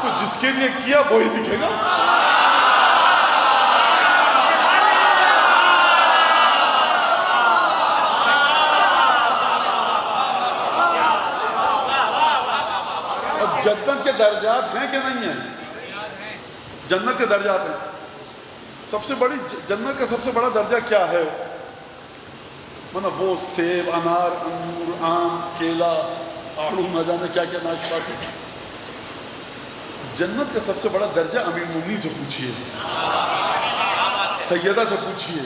تو جس کے لیے کیا وہی دکھے گا. اور جنت کے درجات ہیں کہ نہیں ہیں؟ جنت کے درجات ہیں. سب سے بڑی جنت کا سب سے بڑا درجہ کیا ہے؟ مطلب وہ سیب، انار، انگور، آم، کیلا، آڑو، نہ جانے کیا کیا ناشپاتی. جنت کا سب سے بڑا درجہ امیر المومنین سے پوچھئے، سیدہ سے پوچھئے.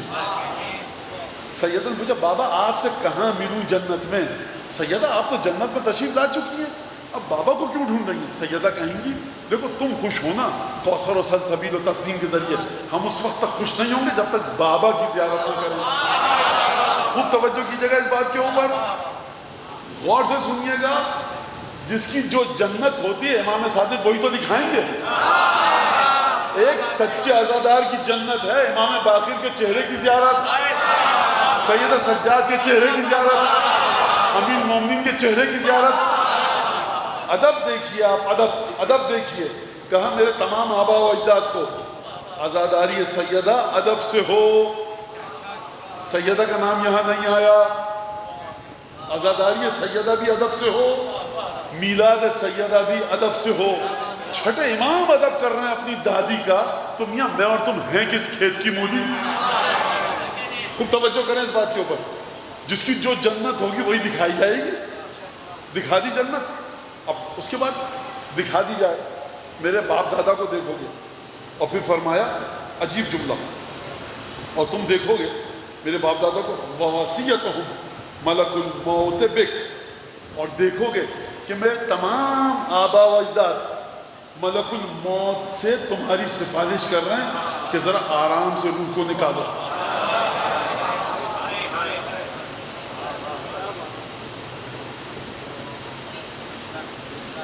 سیدہ نے پوچھا بابا آپ سے کہاں ملوں جنت میں؟ سیدہ آپ تو جنت میں تشریف لا چکی ہیں، اب بابا کو کیوں ڈھونڈ رہی ہیں؟ سیدہ کہیں گی دیکھو تم خوش ہونا کوثر و سلسبیل و تسنیم کے ذریعے، ہم اس وقت تک خوش نہیں ہوں گے جب تک بابا کی زیارت نہ کریں. خوب توجہ کیجیے گا اس بات کے اوپر، غور سے سنیے گا. جس کی جو جنت ہوتی ہے امام صادق وہی تو دکھائیں گے. ایک سچے عزادار کی جنت ہے امام باقر کے چہرے کی زیارت، سید سجاد کے چہرے کی زیارت، امیر مومنین کے چہرے کی زیارت. ادب دیکھیے آپ، ادب دیکھیے. کہا میرے تمام آبا و اجداد کو عزاداری سیدہ ادب سے ہو. سیدہ کا نام یہاں نہیں آیا. عزاداری سیدہ بھی ادب سے ہو، میلاد سیدہ بھی ادب سے ہو. چھٹے امام ادب کر رہے ہیں اپنی دادی کا، تو میاں میں اور تم ہیں کس کھیت کی مولی. خوب توجہ کریں اس بات کے اوپر. جس کی جو جنت ہوگی وہی دکھائی جائے گی. دکھا دی جنت، اب اس کے بعد دکھا دی جائے میرے باپ دادا کو دیکھو گے. اور پھر فرمایا عجیب جملہ، اور تم دیکھو گے میرے باپ دادا کو وَوَصِيَّتُهُمْ مَلَكُ الْمَوْتِ بِكَ، اور دیکھو گے کہ میرے تمام آبا و اجداد ملک الموت سے تمہاری سفارش کر رہے ہیں کہ ذرا آرام سے روح کو نکالو.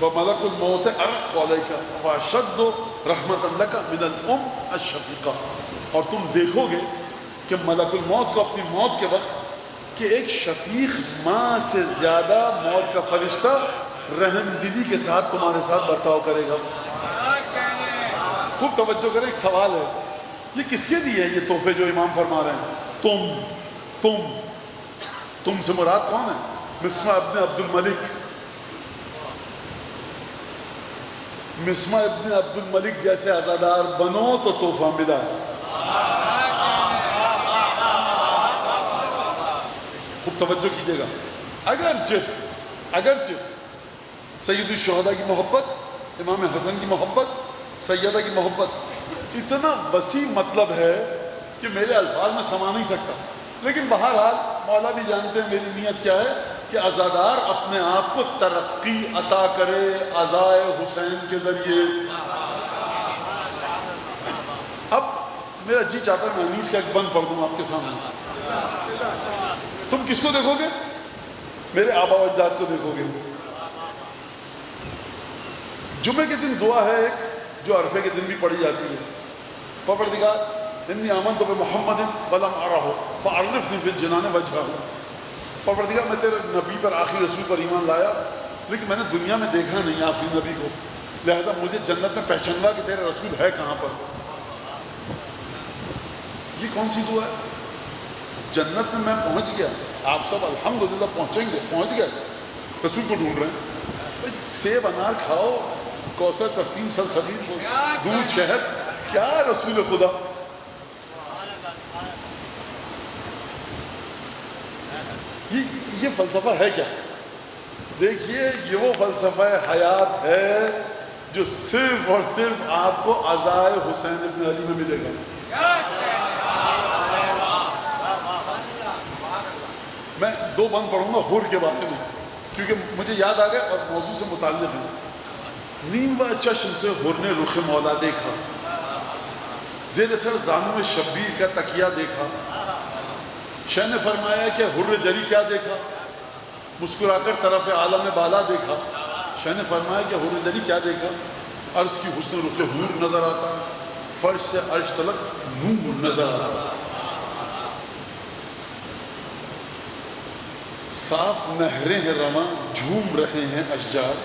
وَمَلَكُ الْمَوْتِ أَرَقُّ عَلَيْكَ وَأَشَدُّ رَحْمَةً لَكَ مِنَ الْأُمِّ الشَّفِيقَةِ. اور تم دیکھو گے کہ ملک الموت کو اپنی موت کے وقت کہ ایک شفیق ماں سے زیادہ موت کا فرشتہ رحم دلی کے ساتھ تمہارے ساتھ برتاؤ کرے گا. خوب توجہ کریں، ایک سوال ہے، یہ کس کے لیے ہے یہ تحفے جو امام فرما رہے ہیں؟ تم سے مراد کون ہے؟ مسمع ابن عبد الملک. مسمع ابن عبد الملک جیسے عزادار بنو تو تحفہ ملا. خوب توجہ کیجیے گا. اگرچہ سید الشہداء کی محبت، امام حسن کی محبت، سیدہ کی محبت اتنا وسیع مطلب ہے کہ میرے الفاظ میں سما نہیں سکتا. لیکن بہرحال مولا بھی جانتے ہیں میری نیت کیا ہے کہ عزادار اپنے آپ کو ترقی عطا کرے عزائے حسین کے ذریعے. اب میرا جی چاہتا ہے میں حدیث کا ایک بند پڑھ دوں آپ کے سامنے. تم کس کو دیکھو گے؟ میرے آبا و اجداد کو دیکھو گے. جمعے کے دن دعا ہے ایک جو عرفے کے دن بھی پڑھی جاتی ہے. پروردگار انی آمنت بمحمد ولم ارہ فعرفنی فی الجنان وجہہ. پروردگار میں تیرے نبی پر، آخری رسول پر ایمان لایا، لیکن میں نے دنیا میں دیکھا نہیں آخری نبی کو، لہذا مجھے جنت میں پہچانوا کہ تیرا رسول ہے کہاں پر. یہ کون سی دعا ہے؟ جنت میں میں پہنچ گیا، آپ سب الحمدللہ پہنچ گئے، رسول کو ڈھونڈ رہے ہیں. سیب انار کھاؤ، کوثر تسنیم سلسبیل دودھ شہد، کیا رسول خدا. یہ فلسفہ ہے کیا؟ دیکھیے یہ وہ فلسفہ حیات ہے جو صرف اور صرف آپ کو عزائے حسین ابن علی میں ملے گا. میں 2 بند پڑھوں گا حور کے بارے میں کیونکہ مجھے یاد آ گیا اور موضوع سے متعلق ہے. نیم و چشم سے حور نے رخ مولا دیکھا، زیر سر زانو شبیر کا تکیہ دیکھا. شاہ نے فرمایا کہ حر جری کیا دیکھا؟ مسکرا کر طرف عالم بالا دیکھا. شاہ نے فرمایا کہ حر جری کیا دیکھا؟ عرش کی حسن رخ حور نظر آتا، فرش سے عرش تلک نور نظر آتا. صاف نہریں ہیں رواں جھوم رہے ہیں اشجار،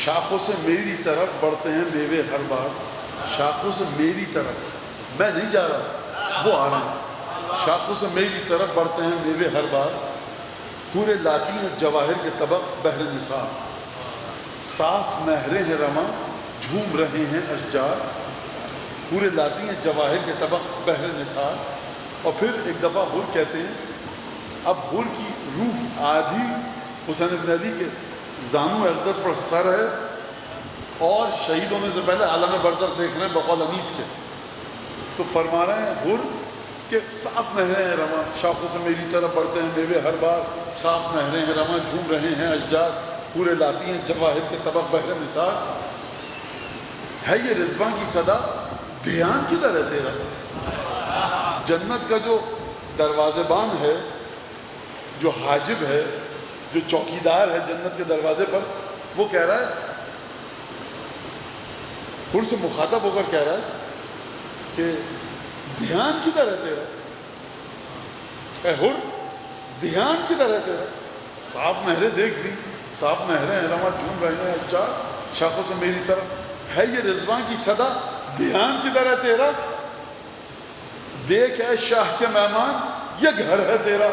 شاخوں سے میری طرف بڑھتے ہیں میوے ہر بار. شاخوں سے میری طرف، میں نہیں جا رہا، وہ آ رہے ہیں. شاخوں سے میری طرف بڑھتے ہیں میوے ہر بار، حوریں لاتی ہیں جواہر کے طبق بحر نثار. صاف نہریں ہیں رواں جھوم رہے ہیں اشجار، حوریں لاتی ہیں جواہر کے طبق بحر نثار. اور پھر ایک دفعہ حور کہتے ہیں، اب حور کی روح آدھی حسین بن علی کے زانو اقدس پر سر ہے اور شہید ہونے سے پہلے عالم برزخ دیکھ رہے ہیں بقول انیس کے. تو فرما رہے ہیں حور کہ صاف نہریں ہیں رواں، شاخوں سے میری طرف بڑھتے ہیں میوے ہر بار. صاف نہریں ہیں رواں جھوم رہے ہیں اشجار، حوریں لاتی ہیں جواہر کے طبق بحر نثار. ہے یہ رضواں کی صدا، دھیان کدھر ہے تیرا؟ جنت کا جو دروازے بان ہے، جو حاجب ہے، جو چوکیدار ہے جنت کے دروازے پر، وہ کہہ رہا ہے، حور سے مخاطب ہو کر کہہ رہا ہے کہ دھیان کدھر ہے تیرا؟ اے حور دھیان کدھر ہے تیرا؟ صاف نہریں دیکھ لی، صاف نہریں ہیں رواں جھوم رہے ہیں اشجار، شاخوں سے میری طرف. ہے یہ رضواں کی صدا، دھیان کدھر ہے تیرا؟ دیکھ اے شاہ کے مہمان یہ گھر ہے تیرا.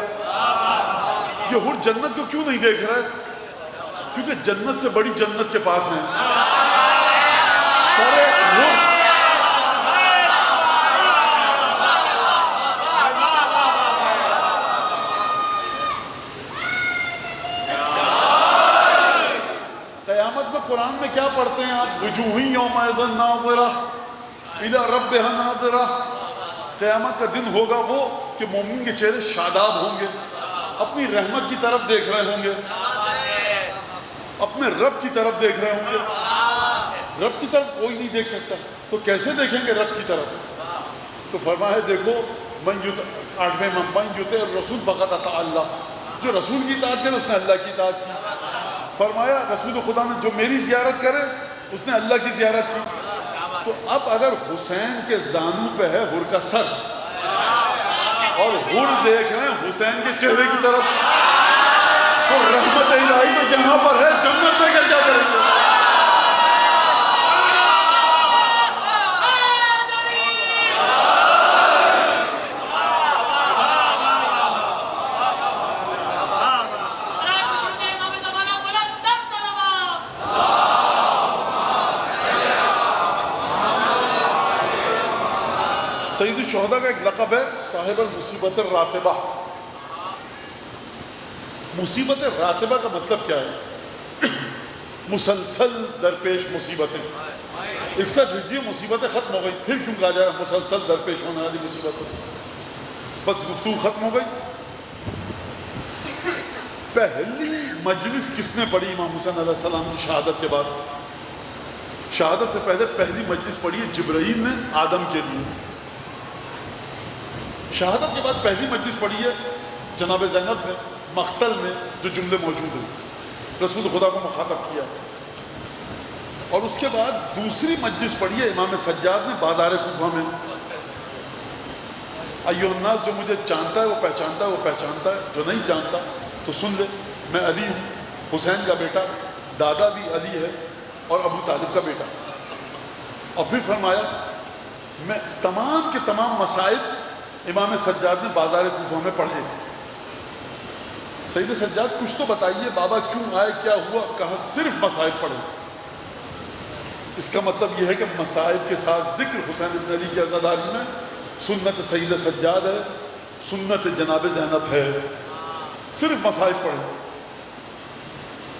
یہ حور جنت کو کیوں نہیں دیکھ رہا ہے؟ کیونکہ جنت سے بڑی جنت کے پاس ہیں. سارے حور قیامت میں قرآن میں کیا پڑھتے ہیں آپ؟ وجوہ یومئذ ناظرہ الی ربہا ناظرہ. قیامت کا دن ہوگا وہ کہ مومن کے چہرے شاداب ہوں گے، اپنی رحمت کی طرف دیکھ رہے ہوں گے، اپنے رب کی طرف دیکھ رہے ہوں گے. رب کی طرف کوئی نہیں دیکھ سکتا، تو کیسے دیکھیں گے رب کی طرف؟ تو فرمایا دیکھو من یطع الرسول فقط اطاع اللہ. جو رسول کی اطاعت کرے اس نے اللہ کی اطاعت کی. فرمایا رسول خدا نے جو میری زیارت کرے اس نے اللہ کی زیارت کی. تو اب اگر حسین کے زانو پہ ہے حور کا سر اور حور دیکھ رہے ہیں حسین کے چہرے کی طرف، تو رحمت الہی تو یہاں پر ہے، جنت لے کر کیا کریں گے؟ سید الشہداء کا ایک لقب ہے صاحب المصیبت الراتبہ. مصیبت راتبہ کا مطلب کیا ہے؟ مسلسل درپیش مصیبتیں. 61 ہجری مصیبتیں ختم ہو گئی، پھر کیوں کہا جا رہا ہے مسلسل درپیش ہونے والی مصیبتیں؟ بس گفتگو ختم ہو گئی. پہلی مجلس کس نے پڑھی امام حسین علیہ السلام کی شہادت کے بعد؟ شہادت سے پہلے پہلی مجلس پڑھی ہے جبرائیل نے آدم کے لیے. شہادت کے بعد پہلی مجلس پڑھی ہے جناب زینب نے مقتل میں، جو جملے موجود ہیں، رسول خدا کو مخاطب کیا. اور اس کے بعد دوسری مجلس پڑھی ہے امام سجاد نے بازار کوفہ میں. ایھا الناس، جو مجھے جانتا ہے وہ پہچانتا ہے، وہ پہچانتا ہے، جو نہیں جانتا تو سن لے، میں علی ہوں، حسین کا بیٹا، دادا بھی علی ہے اور ابو طالب کا بیٹا. اور پھر فرمایا میں تمام کے تمام مسائل امام سجاد نے بازار کوفہ میں پڑھے. سید سجاد کچھ تو بتائیے بابا کیوں آئے، کیا ہوا؟ کہا صرف مسائل پڑھے. اس کا مطلب یہ ہے کہ مسائل کے ساتھ ذکر حسین بن علی کی عزاداری میں سنت سید سجاد ہے، سنت جناب زینب ہے. صرف مسائل پڑھے.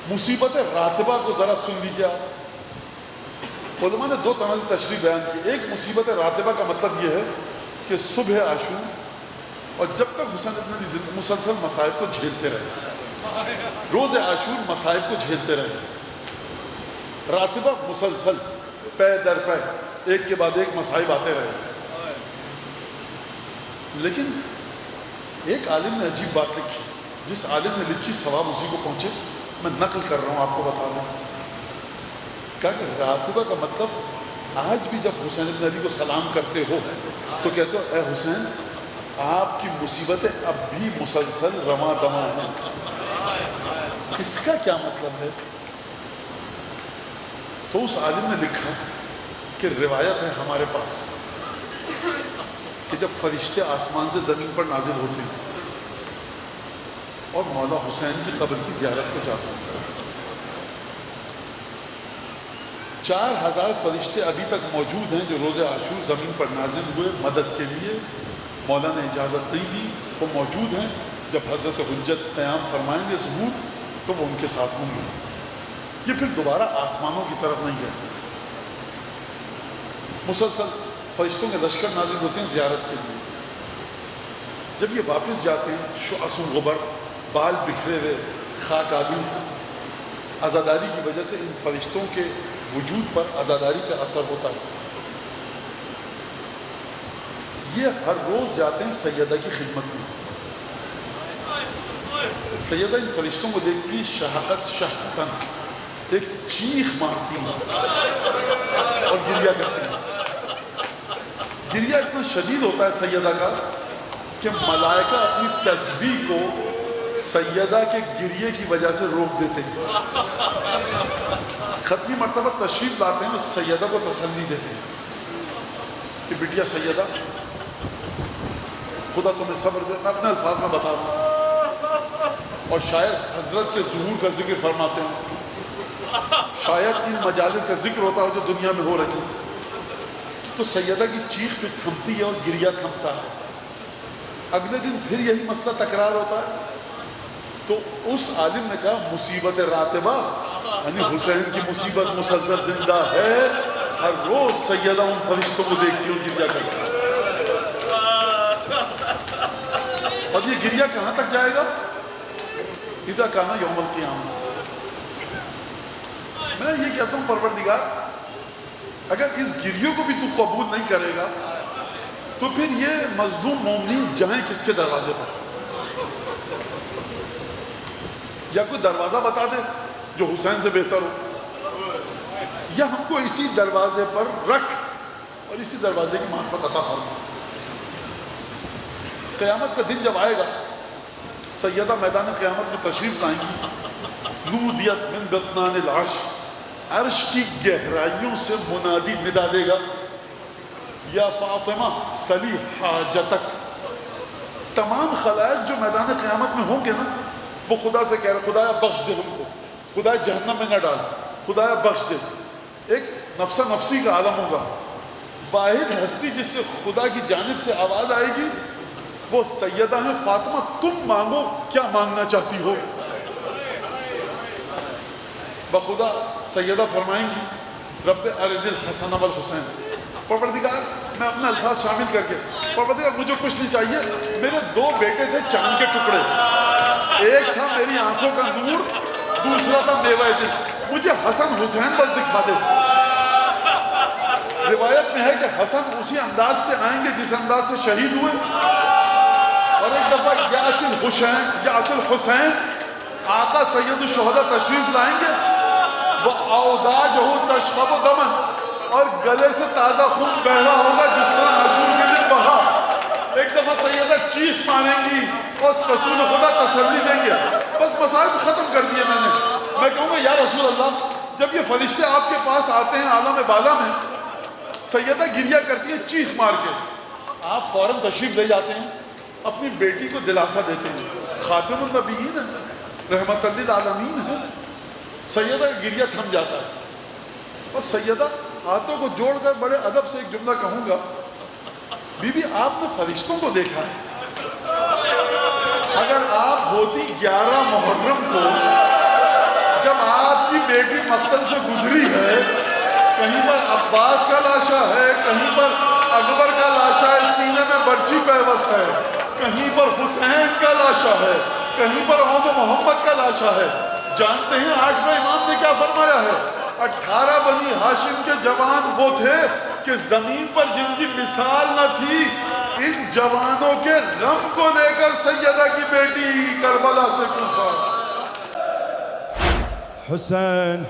مصیبت راتبہ کو ذرا سن لیجیے آپ. علماء نے دو طرح سے تشریح بیان کی. ایک مصیبت راتبہ کا مطلب یہ ہے کہ صبح عاشور اور جب تک حسین بن علی مسلسل مسائل کو جھیلتے رہے، روز عاشور مسائل کو جھیلتے رہے. راتبہ مسلسل پے در پے ایک کے بعد ایک مصائب آتے رہے. لیکن ایک عالم نے عجیب بات لکھی، جس عالم نے لکھی ثواب اسی کو پہنچے. میں نقل کر رہا ہوں، آپ کو بتا رہا ہوں. کیا کہ راتبہ کا مطلب آج بھی جب حسین بن علی کو سلام کرتے ہو تو کہتے ہو اے حسین آپ کی مصیبتیں اب بھی مسلسل رواں دواں ہیں. اس کا کیا مطلب ہے؟ تو اس عالم نے لکھا کہ روایت ہے ہمارے پاس کہ جب فرشتے آسمان سے زمین پر نازل ہوتے ہیں اور مولا حسین کی قبر کی زیارت کو جاتے ہیں، 4000 فرشتے ابھی تک موجود ہیں جو روز عاشور زمین پر نازل ہوئے مدد کے لیے. مولا نے اجازت نہیں دی، وہ موجود ہیں. جب حضرت حجت قیام فرمائیں گے ظہور تو وہ ان کے ساتھ ہوں گے. یہ پھر دوبارہ آسمانوں کی طرف نہیں گئے، مسلسل فرشتوں کے لشکر نازل ہوتے ہیں زیارت کے لیے. جب یہ واپس جاتے ہیں شعث و غبر، بال بکھرے ہوئے، خاک آلود، عزاداری کی وجہ سے ان فرشتوں کے وجود پر عزاداری کا اثر ہوتا ہے. یہ ہر روز جاتے ہیں سیدہ کی خدمت میں. سیدہ ان فرشتوں کو دیکھتی ہیں شہقت شہقتن، ایک چیخ مارتی ہیں اور گریہ کرتی ہیں. گریہ اتنا شدید ہوتا ہے سیدہ کا کہ ملائکہ اپنی تسبیح کو سیدہ کے گریے کی وجہ سے روک دیتے ہیں. ختمی مرتبہ تشریف لاتے ہیں، سیدہ کو تسلی دیتے ہیں کہ بیٹیا سیدہ خدا تمہیں صبر دے. میں اپنے الفاظ میں بتا رہا ہوں اور شاید حضرت کے ظہور کا ذکر فرماتے ہیں، شاید ان مجالس کا ذکر ہوتا ہو جو دنیا میں ہو رہی ہے. تو سیدہ کی چیخ پہ تھمتی ہے اور گریہ تھمتا ہے. اگلے دن پھر یہی مسئلہ تکرار ہوتا ہے. تو اس عالم نے کہا مصیبت راتبہ یعنی حسین کی مصیبت مسلسل زندہ ہے. ہر روز سیدہ ان فرشتوں کو دیکھتی اور گریہ کرتی ہے. اور یہ گریہ کہاں تک جائے گا؟ اذا کان یوم القیامہ. میں یہ کہتا ہوں پروردگار اگر اس گریوں کو بھی تو قبول نہیں کرے گا تو پھر یہ مظلوم مومنین جائیں کس کے دروازے پر؟ یا کوئی دروازہ بتا دے جو حسین سے بہتر ہو، یا ہم کو اسی دروازے پر رکھ اور اسی دروازے کی معرفت عطا فرما. قیامت کا دن جب آئے گا سیدہ میدان قیامت میں تشریف لائیں گی. نودیت من بطنان العرش، عرش کی گہرائیوں سے منادی ندا دے گا یا فاطمہ سلی حاجتک. تمام خلائق جو میدان قیامت میں ہوں گے نا وہ خدا سے کہہ رہے خدایا بخش دے ہم کو، خدایا جہنم میں نہ ڈال، خدایا بخش دے. ایک نفس نفسی کا عالم ہوگا. واحد ہستی جس سے خدا کی جانب سے آواز آئے گی وہ سیدہ ہیں فاطمہ تم مانگو کیا مانگنا چاہتی ہو. بخدا سیدہ فرمائیں گی رب ارنی الحسن والحسین. پروردگار میں اپنے الفاظ شامل کر کے پروردگار مجھے کچھ نہیں چاہیے، میرے 2 بیٹے تھے چاند کے ٹکڑے، ایک تھا میری آنکھوں کا نور، دوسرا تھا میوہ دل، مجھے حسن حسین بس دکھا دے. روایت میں ہے کہ حسن اسی انداز سے آئیں گے جس انداز سے شہید ہوئے. اور ایک دفعہ یأتی الحسین آقا سید الشہداء تشریف لائیں گے، وہ اوداجہ تشخب دمن، اور گلے سے تازہ خون بہ رہا ہوگا جس طرح عاشور کے دن بہا. ایک دفعہ سیدہ چیخ ماریں گی اور رسول خدا تسلی دیں گے بس مسائل ختم کر دیے میں نے. میں کہوں گا یا رسول اللہ جب یہ فرشتے آپ کے پاس آتے ہیں عالم بالا میں، سیدہ گریہ کرتی ہے چیخ مار کے، آپ فوراً تشریف لے جاتے ہیں، اپنی بیٹی کو دلاسا دیتے ہیں، خاتم النبیین ہے، رحمت للعالمین ہے. سیدہ گریہ تھم جاتا ہے. بس سیدہ ہاتھوں کو جوڑ کر بڑے ادب سے ایک جملہ کہوں گا، بی بی آپ نے فرشتوں کو دیکھا ہے، اگر آپ ہوتی 11 محرم کو جب آپ کی بیٹی مقتل سے گزری ہے، کہیں پر عباس کا لاشا ہے، کہیں پر اکبر کا لاشا ہے سینے میں برچی پیوست ہے، کہیں پر حسین کا لاشا ہے، کہیں پر عود محمد کا لاشا ہے. جانتے ہیں 8ویں امام نے کیا فرمایا ہے؟ 18 بنی ہاشم کے جوان وہ تھے کہ زمین پر جن کی مثال نہ تھی، ان جوانوں کے غم کو لے کر سیدہ کی بیٹی کربلا سے کوفہ. حسین